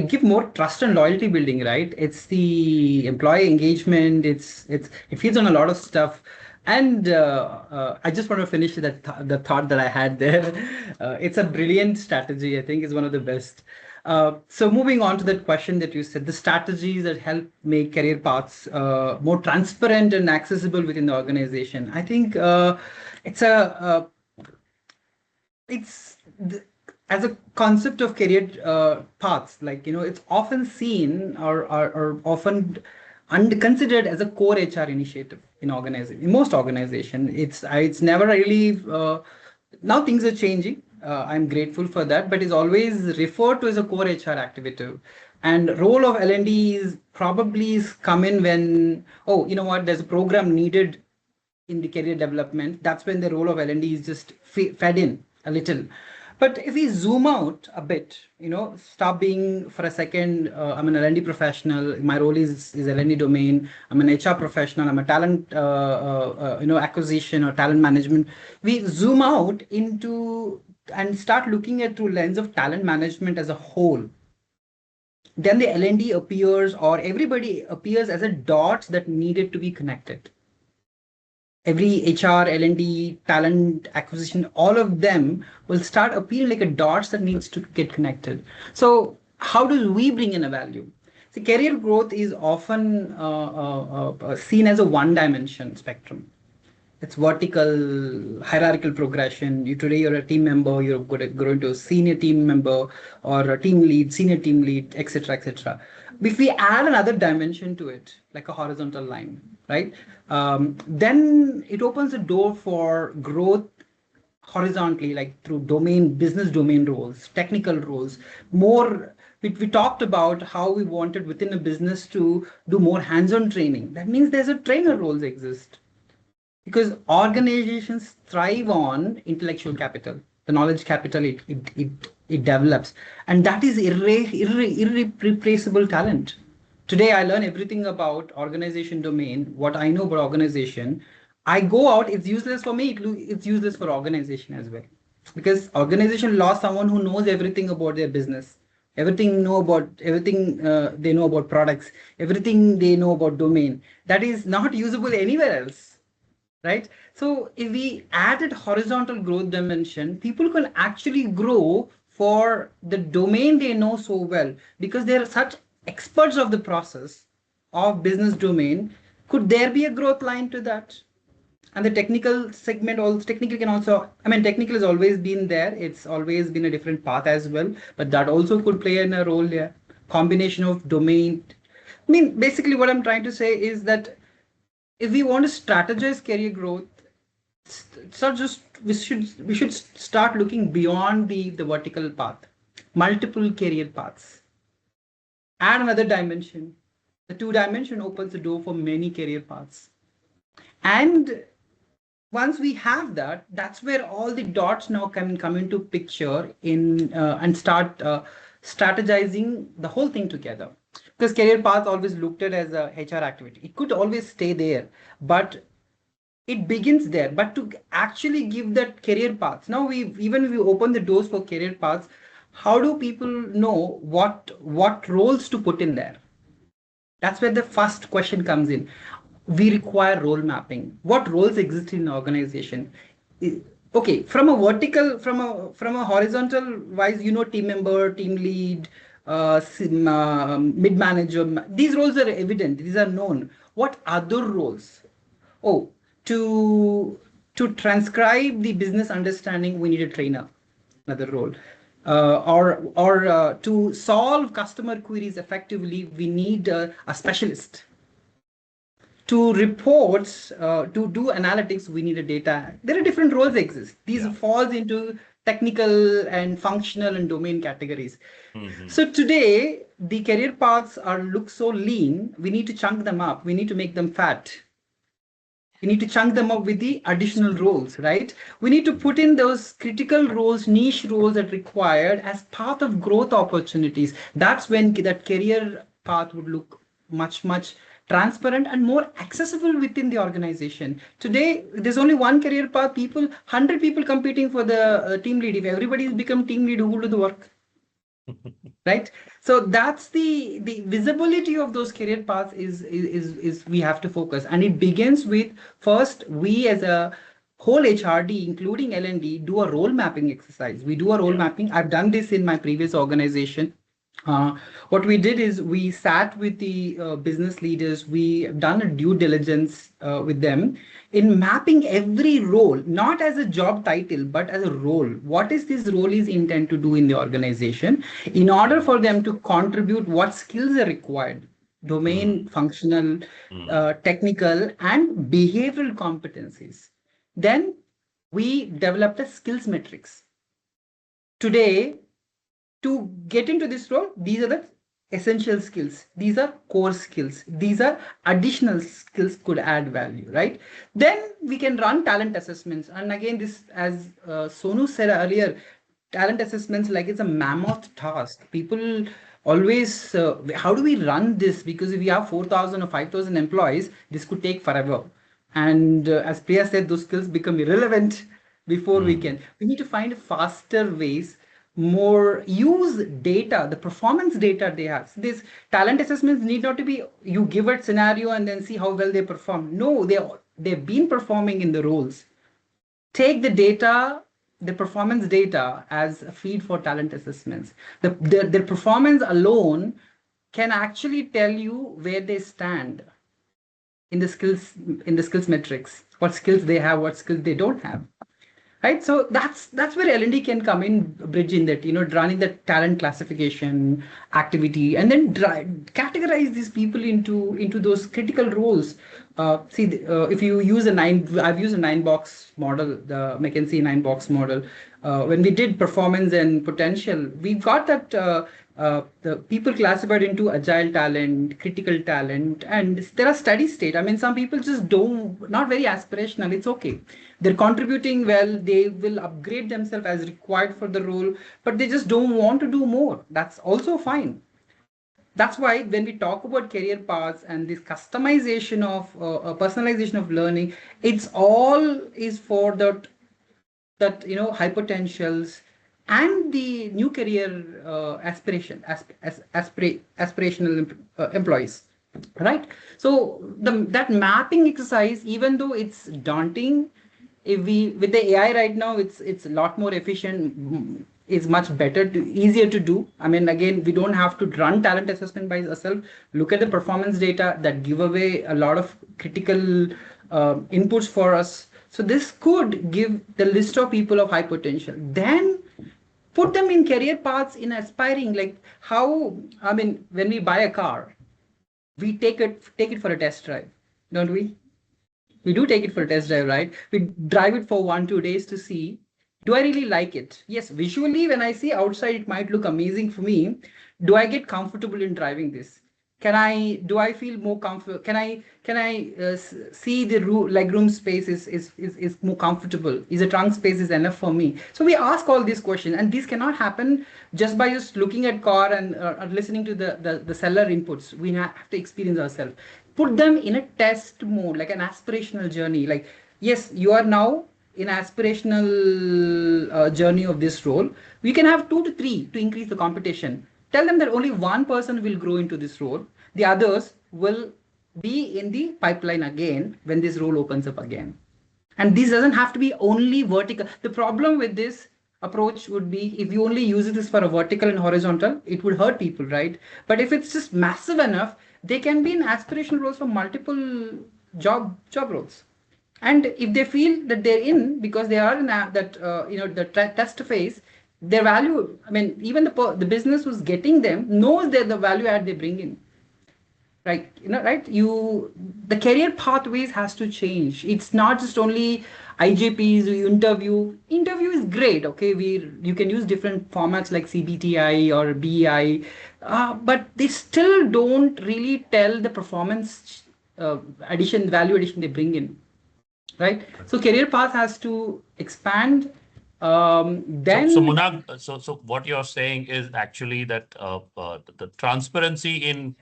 give more trust and loyalty building, right? It's the employee engagement. It feeds on a lot of stuff. And I just want to finish the thought that I had there. It's a brilliant strategy. I think it's one of the best. So moving on to that question that you said, the strategies that help make career paths more transparent and accessible within the organization. I think it's a it's the, as a concept of career paths, like it's often seen or often considered as a core HR initiative in most organization. It's never really now things are changing. I'm grateful for that, but it's always referred to as a core HR activity. And role of L&D is probably come in when, oh, you know what, there's a program needed in the career development. That's when the role of L&D is just fed in a little. But if we zoom out a bit, stop being for a second, I'm an L&D professional. My role is L&D domain. I'm an HR professional. I'm a talent, acquisition or talent management. We zoom out into and start looking at through lens of talent management as a whole. Then the L&D appears, or everybody appears as a dots that needed to be connected. Every HR, L&D, talent acquisition, all of them will start appearing like a dots that needs to get connected. So how do we bring in a value? See, career growth is often seen as a one-dimension spectrum. It's vertical, hierarchical progression. Today you're a team member, you're growing to a senior team member or a team lead, senior team lead, etc., etc. If we add another dimension to it, like a horizontal line, right? Then it opens the door for growth horizontally, like through business domain roles, technical roles. We talked about how we wanted within a business to do more hands-on training. That means there's a trainer roles exist. Because organizations thrive on intellectual capital, the knowledge capital it develops, and that is irreplaceable talent. Today, I learn everything about organization domain, what I know about organization. I go out, it's useless for me, it's useless for organization as well. Because organization lost someone who knows everything about their business, everything they know about products, everything they know about domain. That is not usable anywhere else. Right? So if we added horizontal growth dimension, people can actually grow for the domain they know so well because they're such experts of the process of business domain. Could there be a growth line to that? And the technical segment also, technical has always been there. It's always been a different path as well, but that also could play in a role there. Combination of domain. Basically what I'm trying to say is that if we want to strategize career growth, we should start looking beyond the vertical path, multiple career paths. Add another dimension. The 2 dimension opens the door for many career paths. And once we have that, that's where all the dots now can come into picture and start strategizing the whole thing together. because career path always looked at as a HR activity. It could always stay there, but it begins there. But to actually give that career paths, now we open the doors for career paths. How do people know what roles to put in there? That's where the first question comes in. We require role mapping. What roles exist in an organization? Okay, from a vertical, from a horizontal wise, team member, team lead, mid manager. These roles are evident. These are known. What other roles? Oh, to transcribe the business understanding, we need a trainer, another role. Or to solve customer queries effectively, we need a specialist. To reports, to do analytics, we need a data. There are different roles exist. These falls into technical and functional and domain categories. So today, the career paths look so lean. We need to chunk them up. We need to make them fat. We need to chunk them up with the additional roles, right? We need to put in those critical roles, niche roles that are required as part of growth opportunities. That's when that career path would look much transparent and more accessible within the organization. Today, there's only one career path. 100 people competing for the team lead. If everybody has become team lead, who will do the work? Right. So that's the visibility of those career paths is we have to focus, and it begins with first we as a whole HRD, including L&D, do a role mapping exercise. We do a role mapping. I've done this in my previous organization. What we did is we sat with the business leaders. We done a due diligence with them in mapping every role, not as a job title, but as a role. What is this role is intent to do in the organization in order for them to contribute, what skills are required, domain, functional, technical, and behavioral competencies. Then we developed a skills matrix. Today, to get into this role, these are the essential skills. These are core skills. These are additional skills could add value, right? Then we can run talent assessments. And again, this, as Sonu said earlier, talent assessments, like it's a mammoth task. People always, how do we run this? Because if we have 4,000 or 5,000 employees, this could take forever. And as Priya said, those skills become irrelevant before we need to find faster ways, more use data, the performance data they have. So these talent assessments need not to be you give a scenario and then see how well they perform. No, they've been performing in the roles. Take the data, the performance data as a feed for talent assessments. Their performance alone can actually tell you where they stand in the skills metrics, what skills they have, what skills they don't have. Right, so that's where L&D can come in, bridge in that, running the talent classification activity, and then categorize these people into those critical roles. If you use I've used a 9-box model, the McKinsey 9-box model. When we did performance and potential, we got that the people classified into agile talent, critical talent, and there are steady state. I mean, some people just not very aspirational. It's okay. They're contributing well. They will upgrade themselves as required for the role, but they just don't want to do more. That's also fine. That's why when we talk about career paths and this customization of personalization of learning, it's all is for that high potentials and the new career aspirational employees, right? So that mapping exercise, even though it's daunting, with the AI right now, it's a lot more efficient. Is much better, easier to do. I mean, again, we don't have to run talent assessment by ourselves. Look at the performance data that give away a lot of critical inputs for us. So this could give the list of people of high potential. Then put them in career paths in aspiring, like how, I mean, when we buy a car, we take it for a test drive, don't we? We do take it for a test drive, right? We drive it for 1-2 days to see, do I really like it? Yes, visually, when I see outside, it might look amazing for me. Do I get comfortable in driving this? Do I feel more comfortable? Can I see the room space is more comfortable? Is the trunk space is enough for me? So we ask all these questions, and these cannot happen just by just looking at car and listening to the seller inputs. We have to experience ourselves. Put them in a test mode, like an aspirational journey. Like, yes, you are now in aspirational journey of this role. We can have 2 to 3 to increase the competition. Tell them that only one person will grow into this role. The others will be in the pipeline again when this role opens up again. And this doesn't have to be only vertical. The problem with this approach would be if you only use this for a vertical and horizontal, it would hurt people, right? But if it's just massive enough, they can be in aspirational roles for multiple job roles. And if they feel that they're in because they are in that the test phase, their value, I mean, even the business who's getting them knows that the value add they bring in. Right, right, the career pathways has to change. It's not just only IJPs. Interview is great, okay, you can use different formats like CBTI or BEI, but they still don't really tell the performance value addition they bring in, right? So career path has to expand. Then so Munag, so what you're saying is actually that the transparency in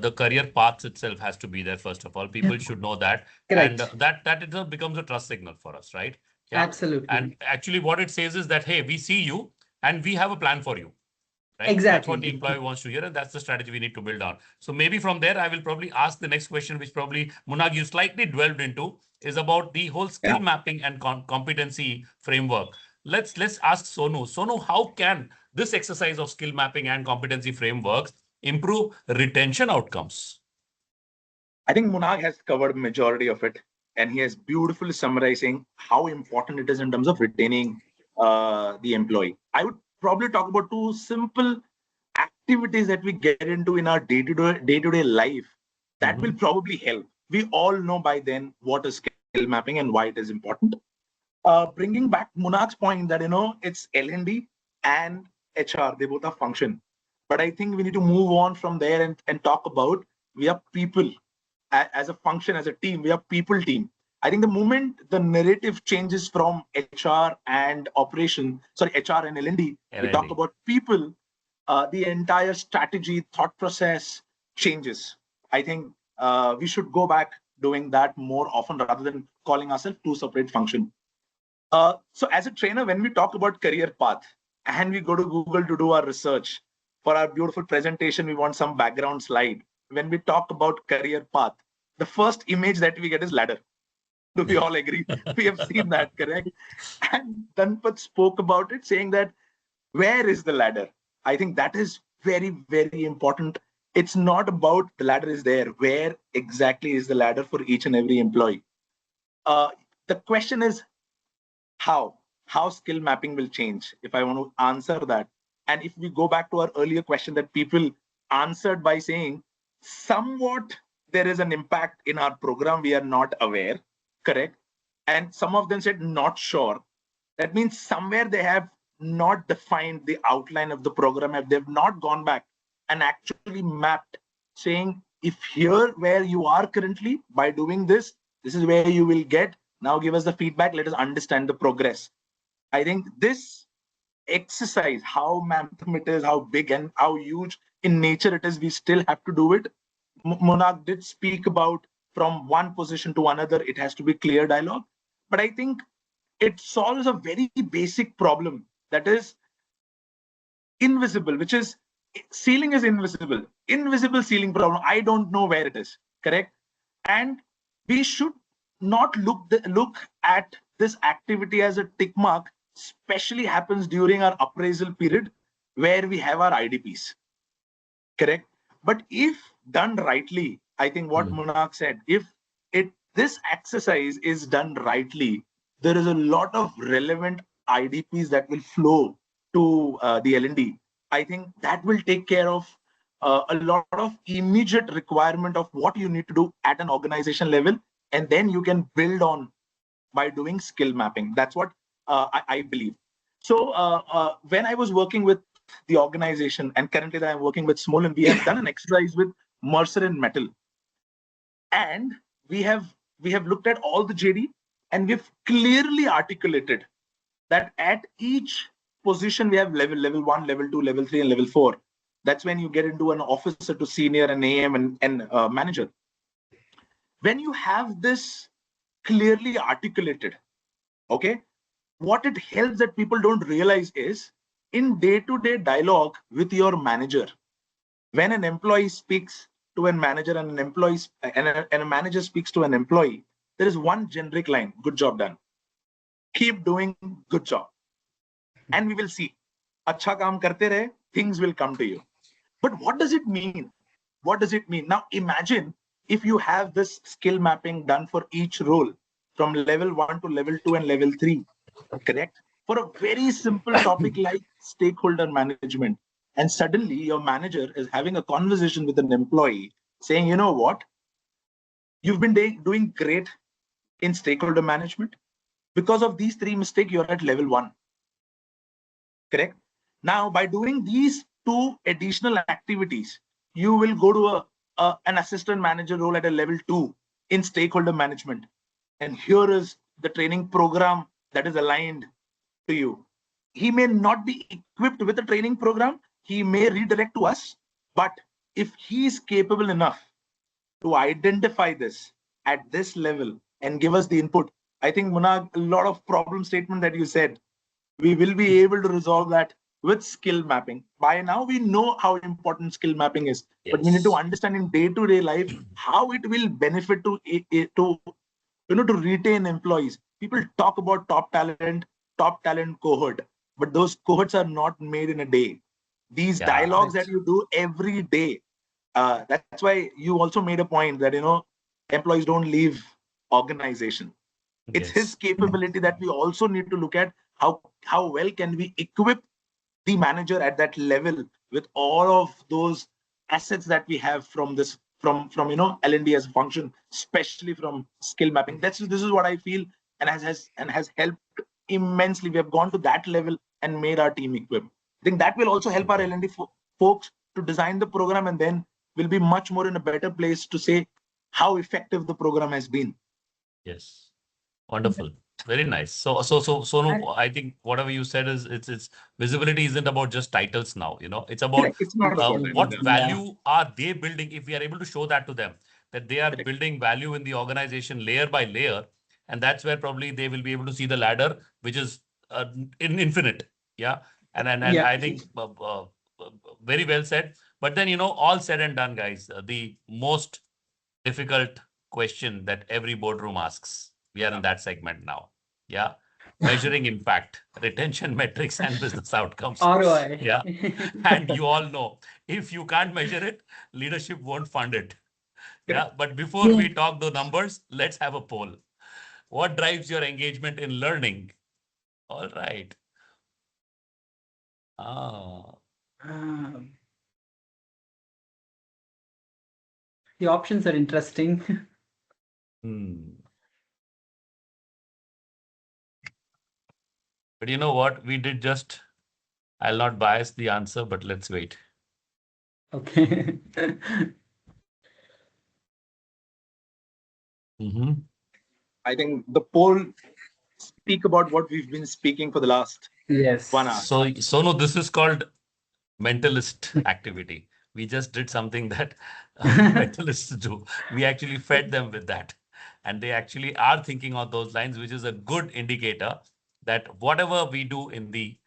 the career paths itself has to be there. First of all, people should know that, correct. and that itself becomes a trust signal for us, right? Yeah, absolutely. And actually, what it says is that, hey, we see you and we have a plan for you. Right? Exactly. That's what the employee wants to hear, and that's the strategy we need to build on. So maybe from there, I will probably ask the next question, which probably Munag you slightly dwelled into, is about the whole skill mapping and competency framework. Let's ask Sonu. Sonu, how can this exercise of skill mapping and competency frameworks improve retention outcomes? I think Munag has covered majority of it, and he has beautifully summarizing how important it is in terms of retaining the employee. I would probably talk about 2 simple activities that we get into in our day-to-day life that will probably help. We all know by then what is skill mapping and why it is important. Bringing back Munag's point that it's L&D and HR, they both are function, but I think we need to move on from there and talk about we are people as a function, as a team. We are people team. I think the moment the narrative changes from HR and HR and L&D, we talk about people, the entire strategy, thought process changes. I think we should go back doing that more often rather than calling ourselves 2 separate functions. So as a trainer, when we talk about career path and we go to Google to do our research for our beautiful presentation, we want some background slide. When we talk about career path, the first image that we get is ladder. Do we all agree? We have seen that, correct? And Dhanpat spoke about it, saying that where is the ladder? I think that is very, very important. It's not about the ladder is there. Where exactly is the ladder for each and every employee? The question is how skill mapping will change, if I want to answer that. And if we go back to our earlier question that people answered by saying somewhat there is an impact in our program, we are not aware, correct? And some of them said not sure. That means somewhere they have not defined the outline of the program, if they've not gone back and actually mapped, saying if here where you are currently, by doing this is where you will get. Now give us the feedback, let us understand the progress. I think this exercise, how mammoth it is, how big and how huge in nature it is, we still have to do it. Munag did speak about from one position to another, it has to be clear dialogue. But I think it solves a very basic problem that is invisible, which is ceiling is invisible ceiling problem. I don't know where it is, correct? And we should not look at this activity as a tick mark, especially happens during our appraisal period where we have our IDPs, correct? But if done rightly, I think what Munag said, if this exercise is done rightly, there is a lot of relevant IDPs that will flow to the L&D. I think that will take care of a lot of immediate requirement of what you need to do at an organization level, and then you can build on by doing skill mapping. That's what I believe. So when I was working with the organization, and currently that I'm working with Smolin, we have done an exercise with Mercer and Metal. And we have looked at all the JD, and we've clearly articulated that at each position we have level 1, level 2, level 3, and level 4. That's when you get into an officer to senior, an AM, and manager. When you have this clearly articulated, okay, what it helps that people don't realize is in day-to-day dialogue with your manager, when an employee speaks to a manager and a manager speaks to an employee, there is one generic line: good job done. Keep doing good job. And we will see. Acha kaam karte rahe, things will come to you. But what does it mean? What does it mean? Now imagine if you have this skill mapping done for each role from level 1 to level 2 and level 3, correct? For a very simple topic like stakeholder management. And suddenly your manager is having a conversation with an employee saying, you know what? You've been doing great in stakeholder management. Because of these 3 mistakes, you're at level 1. Correct? Now, by doing these 2 additional activities, you will go to an assistant manager role at a level 2 in stakeholder management. And here is the training program that is aligned to you. He may not be equipped with a training program. He may redirect to us. But if he is capable enough to identify this at this level and give us the input, I think, Munag, a lot of problem statement that you said, we will be able to resolve that with skill mapping. By now, we know how important skill mapping is, but we need to understand in day-to-day life how it will benefit to retain employees. People talk about top talent cohort, but those cohorts are not made in a day. These dialogues that you do every day. That's why you also made a point that employees don't leave organization. It's his capability that we also need to look at how well can we equip the manager at that level with all of those assets that we have from L&D as a function, especially from skill mapping. This is what I feel, and has helped immensely. We have gone to that level and made our team equipped. I think that will also help our L&D folks to design the program, and then we'll be much more in a better place to say how effective the program has been. Yes. Wonderful. Very nice. So Sonu, I think whatever you said is it's visibility isn't about just titles now. It's about it's not about what value are they building. If we are able to show that to them, that they are building value in the organization layer by layer, and that's where probably they will be able to see the ladder, which is infinite. Yeah. And I think very well said. But then all said and done, guys, the most difficult question that every boardroom asks. We are in that segment now. Yeah. Measuring impact, retention metrics, and business outcomes. ROI. Yeah. And you all know, if you can't measure it, leadership won't fund it. Yeah. But before we talk the numbers, let's have a poll. What drives your engagement in learning? All right. The options are interesting. But you know what? We did just, I'll not bias the answer, but let's wait. Okay. I think the poll speak about what we've been speaking for the last 1 hour. So Sonu, this is called mentalist activity. We just did something that mentalists do. We actually fed them with that. And they actually are thinking on those lines, which is a good indicator that whatever we do in the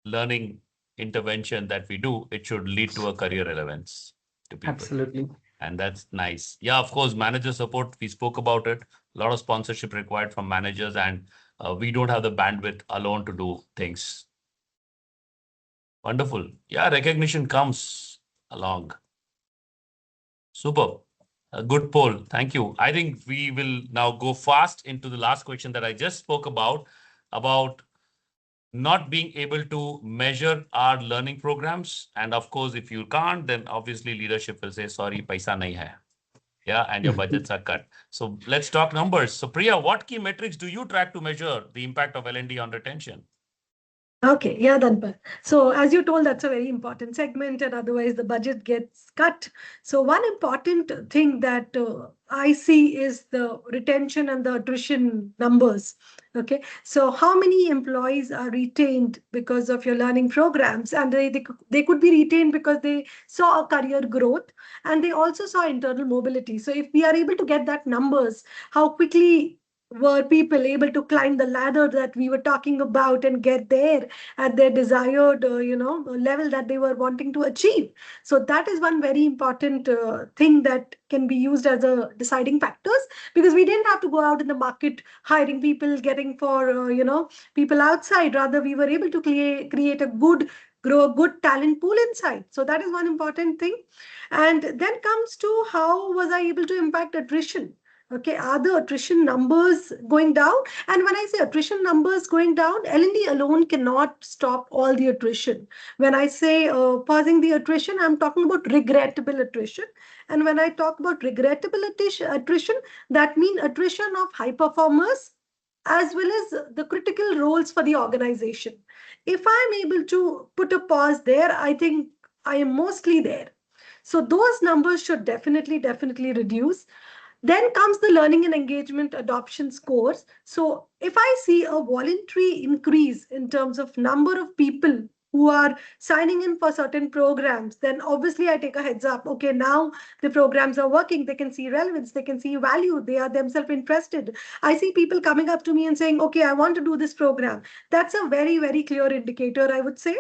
learning intervention that we do, it should lead to a career relevance to people. Absolutely. And that's nice. Yeah, of course, manager support, we spoke about it. A lot of sponsorship required from managers, and we don't have the bandwidth alone to do things. Wonderful. Yeah, recognition comes along. Super. A good poll. Thank you. I think we will now go fast into the last question that I just spoke about not being able to measure our learning programs. And of course, if you can't, then obviously leadership will say, sorry, paisa nahi hai. Yeah, and your budgets are cut. So let's talk numbers. So Priya, what key metrics do you track to measure the impact of L&D on retention? Okay, yeah, Dhanpal. So as you told, that's a very important segment, and otherwise the budget gets cut. So one important thing that I see is the retention and the attrition numbers. Okay, so how many employees are retained because of your learning programs, and they could be retained because they saw a career growth and they also saw internal mobility. So if we are able to get that numbers, how quickly were people able to climb the ladder that we were talking about and get there at their desired level that they were wanting to achieve. So that is one very important thing that can be used as a deciding factors, because we didn't have to go out in the market hiring people, getting for people outside. Rather, we were able to create a good grow a good talent pool inside. So that is one important thing. And then comes to how was I able to impact attrition. Okay, are the attrition numbers going down? And when I say attrition numbers going down, L&D alone cannot stop all the attrition. When I say pausing the attrition, I'm talking about regrettable attrition. And when I talk about regrettable attrition, that means attrition of high performers as well as the critical roles for the organization. If I'm able to put a pause there, I think I am mostly there. So those numbers should definitely reduce. Then comes the learning and engagement adoption scores. So if I see a voluntary increase in terms of number of people who are signing in for certain programs, then obviously I take a heads up. Okay, now the programs are working. They can see relevance. They can see value. They are themselves interested. I see people coming up to me and saying, okay, I want to do this program. That's a very clear indicator, I would say.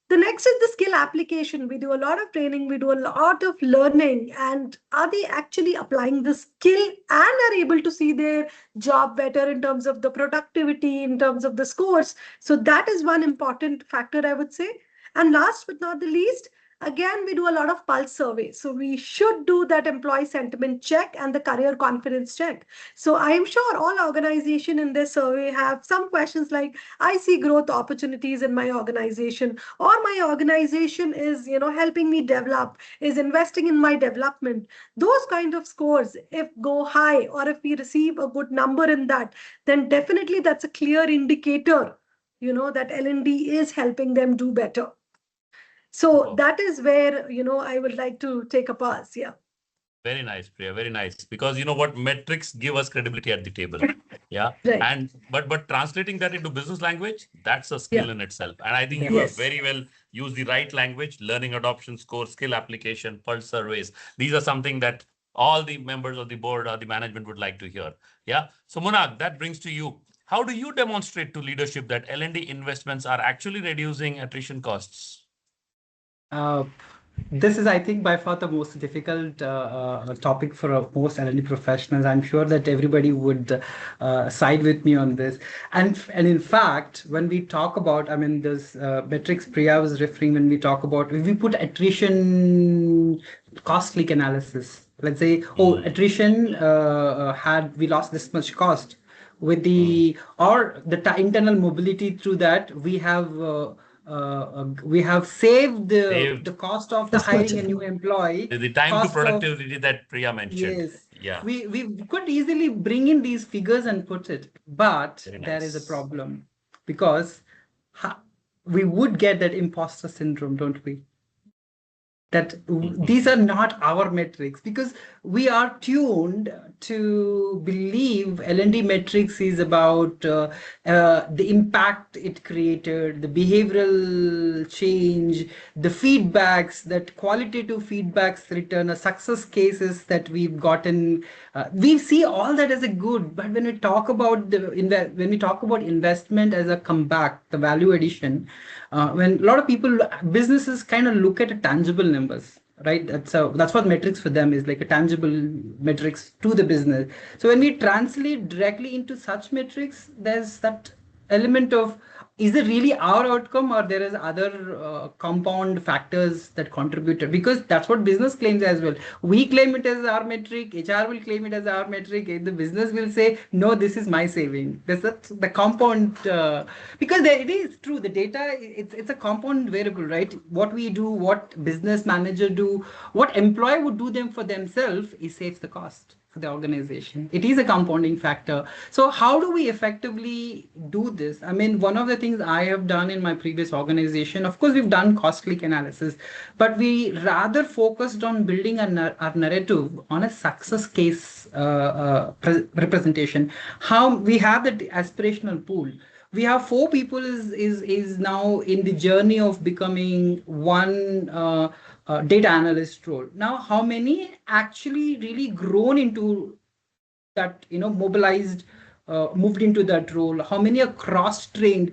The next is the skill application. We do a lot of training, we do a lot of learning, and are they actually applying the skill and are able to see their job better in terms of the productivity, in terms of the scores? So that is one important factor, I would say. And last but not the least, again, we do a lot of pulse surveys. So we should do that employee sentiment check and the career confidence check. So I am sure all organization in this survey have some questions like, I see growth opportunities in my organization, or my organization is helping me develop, is investing in my development. Those kind of scores, if go high or if we receive a good number in that, then definitely that's a clear indicator that L&D is helping them do better. So that is where I would like to take a pause. Yeah. Very nice, Priya. Very nice. Because you know what, metrics give us credibility at the table. Yeah. Right. And but translating that into business language, that's a skill Yeah. in itself. And I think you have Yes. very well used the right language, learning adoption score, skill application, pulse surveys. These are something that all the members of the board or the management would like to hear. Yeah. So Monag, that brings to you. How do you demonstrate to leadership that L&D investments are actually reducing attrition costs? Uh, this is, I think, by far the most difficult topic for most L&D professionals. I'm sure that everybody would side with me on this. And in fact, when we talk about, I mean, this metrics Priya was referring, when we talk about, if we put attrition cost leak analysis, let's say, oh, attrition had, we lost this much cost. With the or the internal mobility through that, we have saved the cost of the This much. hiring a new employee, The time to cost of, productivity that Priya mentioned. yes, Yeah. we could easily bring in these figures and put it, but Very there is a nice. problem, because we would get that imposter syndrome, don't we? That these are not our metrics, because we are tuned to believe L&D metrics is about the impact it created, the behavioral change, the feedbacks, that qualitative feedbacks return, success cases that we've gotten. We see all that as a good, but when we talk about when we talk about investment as a comeback, the value addition, when a lot of people, businesses kind of look at a tangible numbers, right? That's what metrics for them is, like a tangible metrics to the business. So when we translate directly into such metrics, there's that element of, is it really our outcome, or there is other compound factors that contributed? Because that's what business claims as well. We claim it as our metric, HR will claim it as our metric, and the business will say, no, this is my saving. That's the compound, because it is true, the data, it's a compound variable, right? What we do, what business manager do, what employee would do them for themselves, is saves the cost. for the organization. It is a compounding factor. So how do we effectively do this? I mean, one of the things I have done in my previous organization, of course, we've done cost click analysis, but we rather focused on building our narrative on a success case representation. How we have that aspirational pool. We have four people is now in the journey of becoming one data analyst role. Now, how many actually really grown into that, mobilized, moved into that role? How many are cross trained?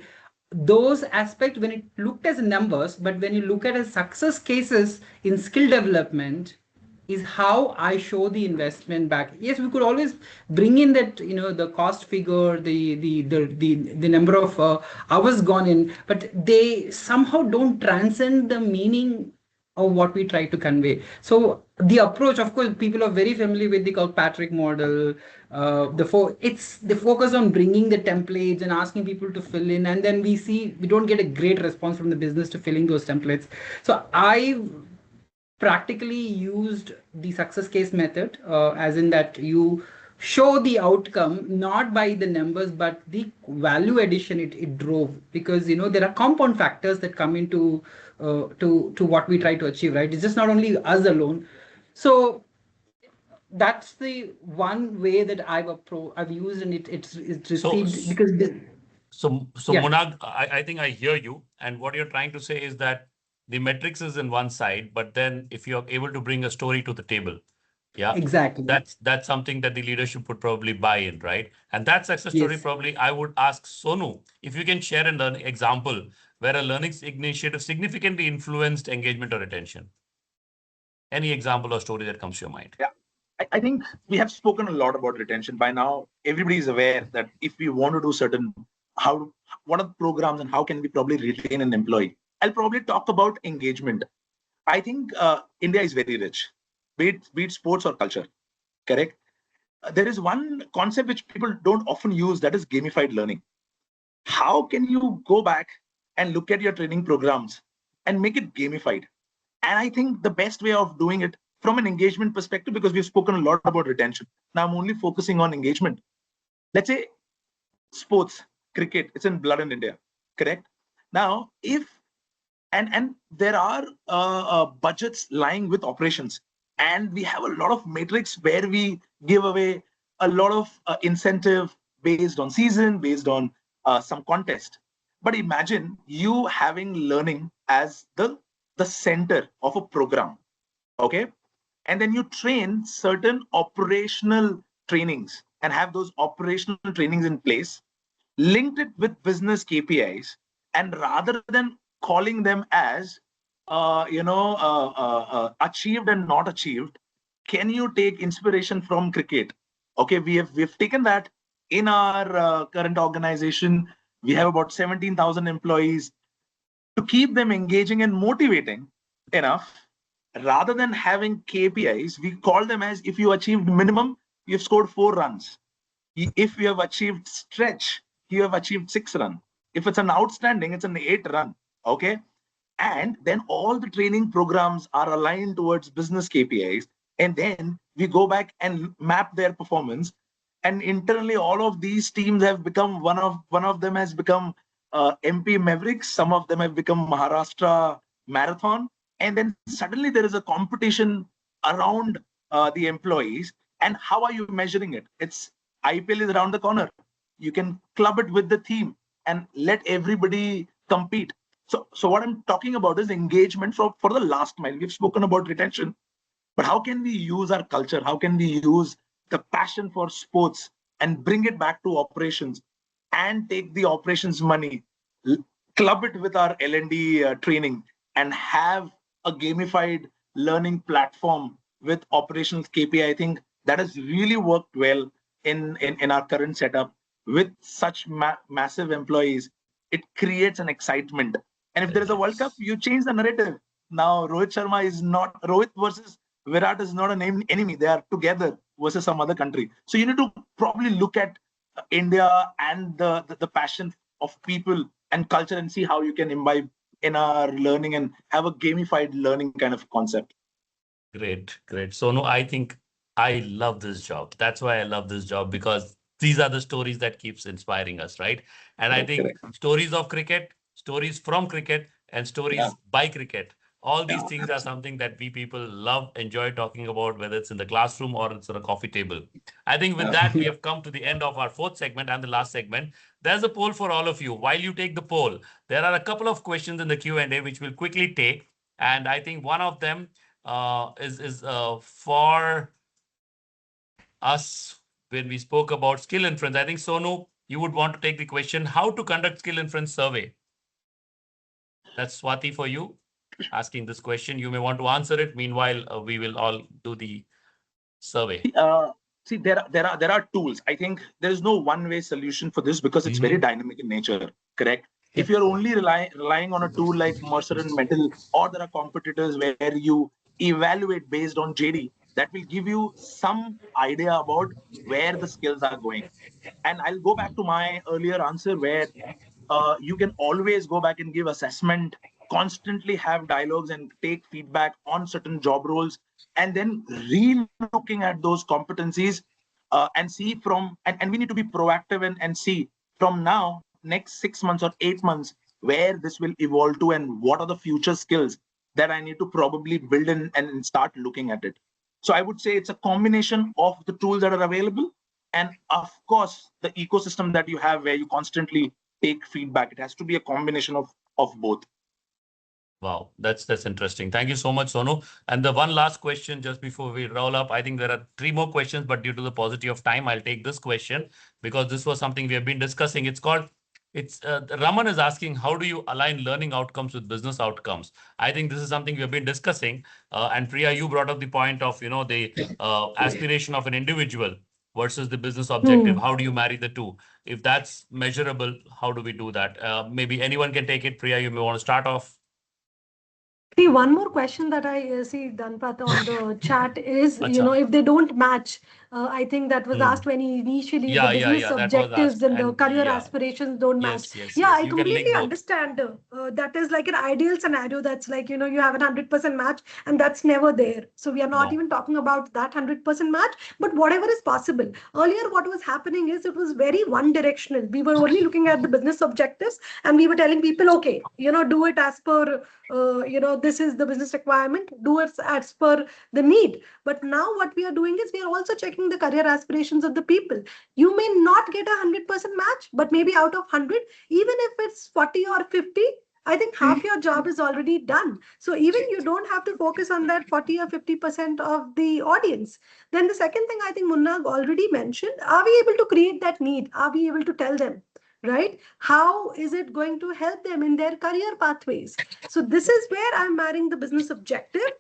Those aspects, when it looked as numbers, but when you look at as success cases in skill development, is how I show the investment back. Yes, we could always bring in that, the cost figure, the number of hours gone in, but they somehow don't transcend the meaning of what we try to convey. So the approach, of course, people are very familiar with the Kirkpatrick model. It's the focus on bringing the templates and asking people to fill in, and then we don't get a great response from the business to filling those templates. So I practically used the success case method, as in that you show the outcome not by the numbers but the value addition it drove, because there are compound factors that come into to what we try to achieve, right? It's just not only us alone. So that's the one way that I've used, and it's So, received because yeah, Monag, I think I hear you. And what you're trying to say is that the metrics is in one side, but then if you're able to bring a story to the table, yeah, exactly. that's something that the leadership would probably buy in, right? And that success story, Yes. probably I would ask Sonu if you can share an example where a learning initiative significantly influenced engagement or retention. Any example or story that comes to your mind? Yeah, I think we have spoken a lot about retention. By now, everybody is aware that if we want to do certain, what are the programs and how can we probably retain an employee? I'll probably talk about engagement. I think India is very rich, be it sports or culture, correct? There is one concept which people don't often use, that is gamified learning. How can you go back and look at your training programs and make it gamified? And I think the best way of doing it from an engagement perspective, because we've spoken a lot about retention. Now I'm only focusing on engagement. Let's say sports, cricket, it's in blood in India, correct? Now, if and there are budgets lying with operations, and we have a lot of metrics where we give away a lot of incentive based on season, based on some contest. But imagine you having learning as the center of a program, okay? And then you train certain operational trainings and have those operational trainings in place, linked it with business KPIs, and rather than calling them as achieved and not achieved, can you take inspiration from cricket? Okay, we've taken that in our current organization. We have about 17,000 employees. To keep them engaging and motivating enough, rather than having KPIs, we call them as, if you achieved minimum, you've scored 4 runs. If you have achieved stretch, you have achieved 6 runs. If it's an outstanding, it's an 8 run. Okay. And then all the training programs are aligned towards business KPIs. And then we go back and map their performance. And internally, all of these teams have become one of them has become MP Mavericks. Some of them have become Maharashtra Marathon. And then suddenly there is a competition around the employees. And how are you measuring it? It's IPL is around the corner. You can club it with the theme and let everybody compete. So what I'm talking about is engagement for the last mile. We've spoken about retention, but how can we use our culture? How can we use the passion for sports and bring it back to operations and take the operations money, club it with our L&D training, and have a gamified learning platform with operations KPI? I think that has really worked well in our current setup with such massive employees. It creates an excitement. And if there is a World Cup, you change the narrative. Now Rohit versus Virat is not an enemy. They are together versus some other country. So you need to probably look at India and the passion of people and culture and see how you can imbibe in our learning and have a gamified learning kind of concept. Great. So no, I think I love this job. That's why I love this job, because these are the stories that keeps inspiring us, right? And I think Correct. stories of cricket, stories from cricket, and Yeah. stories by cricket, all these Yeah. things are something that we people love, enjoy talking about, whether it's in the classroom or it's on a coffee table. I think with that, we have come to the end of our fourth segment and the last segment. There's a poll for all of you. While you take the poll, there are a couple of questions in the Q&A which we'll quickly take. And I think one of them is for us when we spoke about skill inference. I think Sonu, you would want to take the question, how to conduct skill inference survey. That's Swati for you, asking this question. You may want to answer it. Meanwhile, we will all do the survey. See, there are tools. I think there is no one-way solution for this because it's very dynamic in nature. Correct. If you're only relying on a tool like Mercer and Metal, or there are competitors where you evaluate based on JD, that will give you some idea about where the skills are going. And I'll go back to my earlier answer where you can always go back and give assessment, constantly have dialogues and take feedback on certain job roles, and then re-looking at those competencies and see and we need to be proactive and see from now, next 6 months or 8 months, where this will evolve to and what are the future skills that I need to probably build in and start looking at it. So I would say it's a combination of the tools that are available and of course the ecosystem that you have where you constantly take feedback. It has to be a combination of both. Wow, that's interesting. Thank you so much, Sonu. And the one last question just before we roll up, I think there are three more questions, but due to the paucity of time, I'll take this question because this was something we have been discussing. Raman is asking, how do you align learning outcomes with business outcomes? I think this is something we have been discussing. And Priya, you brought up the point of, the aspiration of an individual versus the business objective. How do you marry the two? If that's measurable, how do we do that? Maybe anyone can take it. Priya, you may want to start off. See, one more question that I see, Dhanpat, on the chat is, Acha. if they don't match, I think that was asked when initially the business That was objectives asked. and the And career yeah, aspirations don't match. Yeah, yes. I You can link completely both. understand. That is like an ideal scenario. That's like, you have a 100% match and that's never there. So we are not No. even talking about that 100% match, but whatever is possible. Earlier, what was happening is it was very one directional. We were only looking at the business objectives and we were telling people, okay, do it as per this is the business requirement, do it as per the need. But now what we are doing is we are also checking the career aspirations of the people. You may not get 100% match, but maybe out of 100, even if it's 40 or 50, I think half your job is already done. So even you don't have to focus on that 40 or 50% of the audience. Then the second thing I think Munna already mentioned, are we able to create that need? Are we able to tell them? Right? How is it going to help them in their career pathways? So this is where I'm marrying the business objective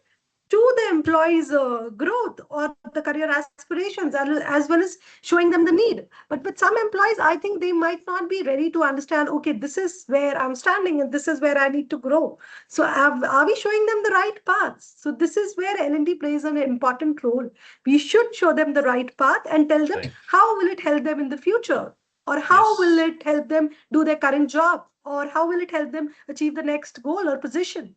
to the employees' growth or the career aspirations, as well as showing them the need. But with some employees, I think they might not be ready to understand, okay, this is where I'm standing and this is where I need to grow. So are we showing them the right paths? So this is where L&D plays an important role. We should show them the right path and tell them how will it help them in the future, or how will it help them do their current job, or how will it help them achieve the next goal or position.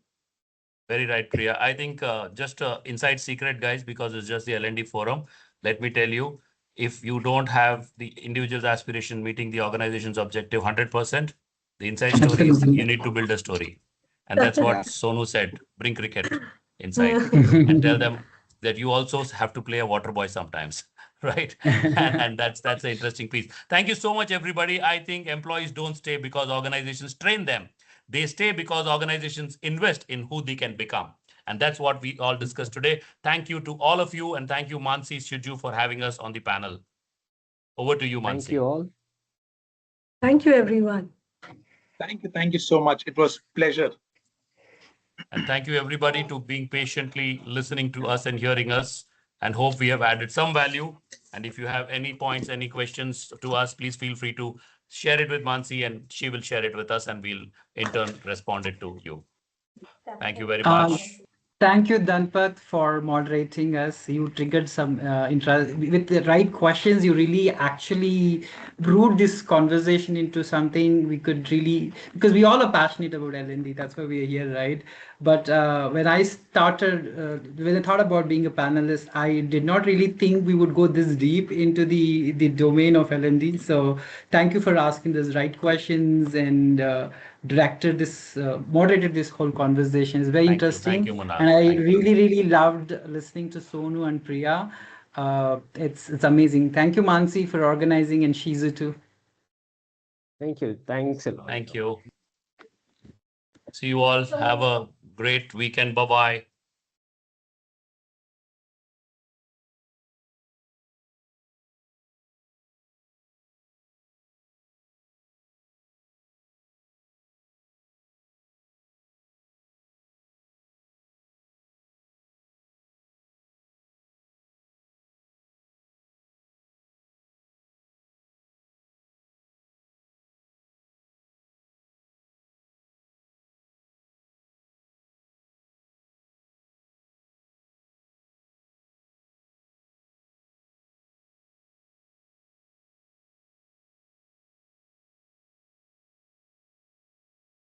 Very right, Priya. I think just inside secret, guys, because it's just the L&D forum. Let me tell you, if you don't have the individual's aspiration meeting the organization's objective 100%, the inside story is you need to build a story. And that's what Sonu said, bring cricket inside and tell them that you also have to play a water boy sometimes. Right. And that's the interesting piece. Thank you so much, everybody. I think employees don't stay because organizations train them. They stay because organizations invest in who they can become. And that's what we all discussed today. Thank you to all of you. And thank you, Mansi Shiju, for having us on the panel. Over to you, Mansi. Thank you all. Thank you, everyone. Thank you so much. It was pleasure. And thank you, everybody, to being patiently listening to us and hearing us. And hope we have added some value. And if you have any points, any questions to us, please feel free to share it with Mansi and she will share it with us and we'll in turn respond it to you. Thank you very much. Thank you, Danpat, for moderating us. You triggered some interest with the right questions. You really actually brewed this conversation into something we could really, because we all are passionate about L&D. That's why we are here, right? But when I started, when I thought about being a panelist, I did not really think we would go this deep into the domain of L&D. So thank you for asking those right questions and moderated this whole conversation. It's very Thank interesting. you, Munal. And I Thank you. really loved listening to Sonu and Priya. It's amazing. Thank you, Mansi, for organizing, and Shizu too. Thank you. Thanks a lot. Thank you. See you all. Have a great weekend. Bye-bye.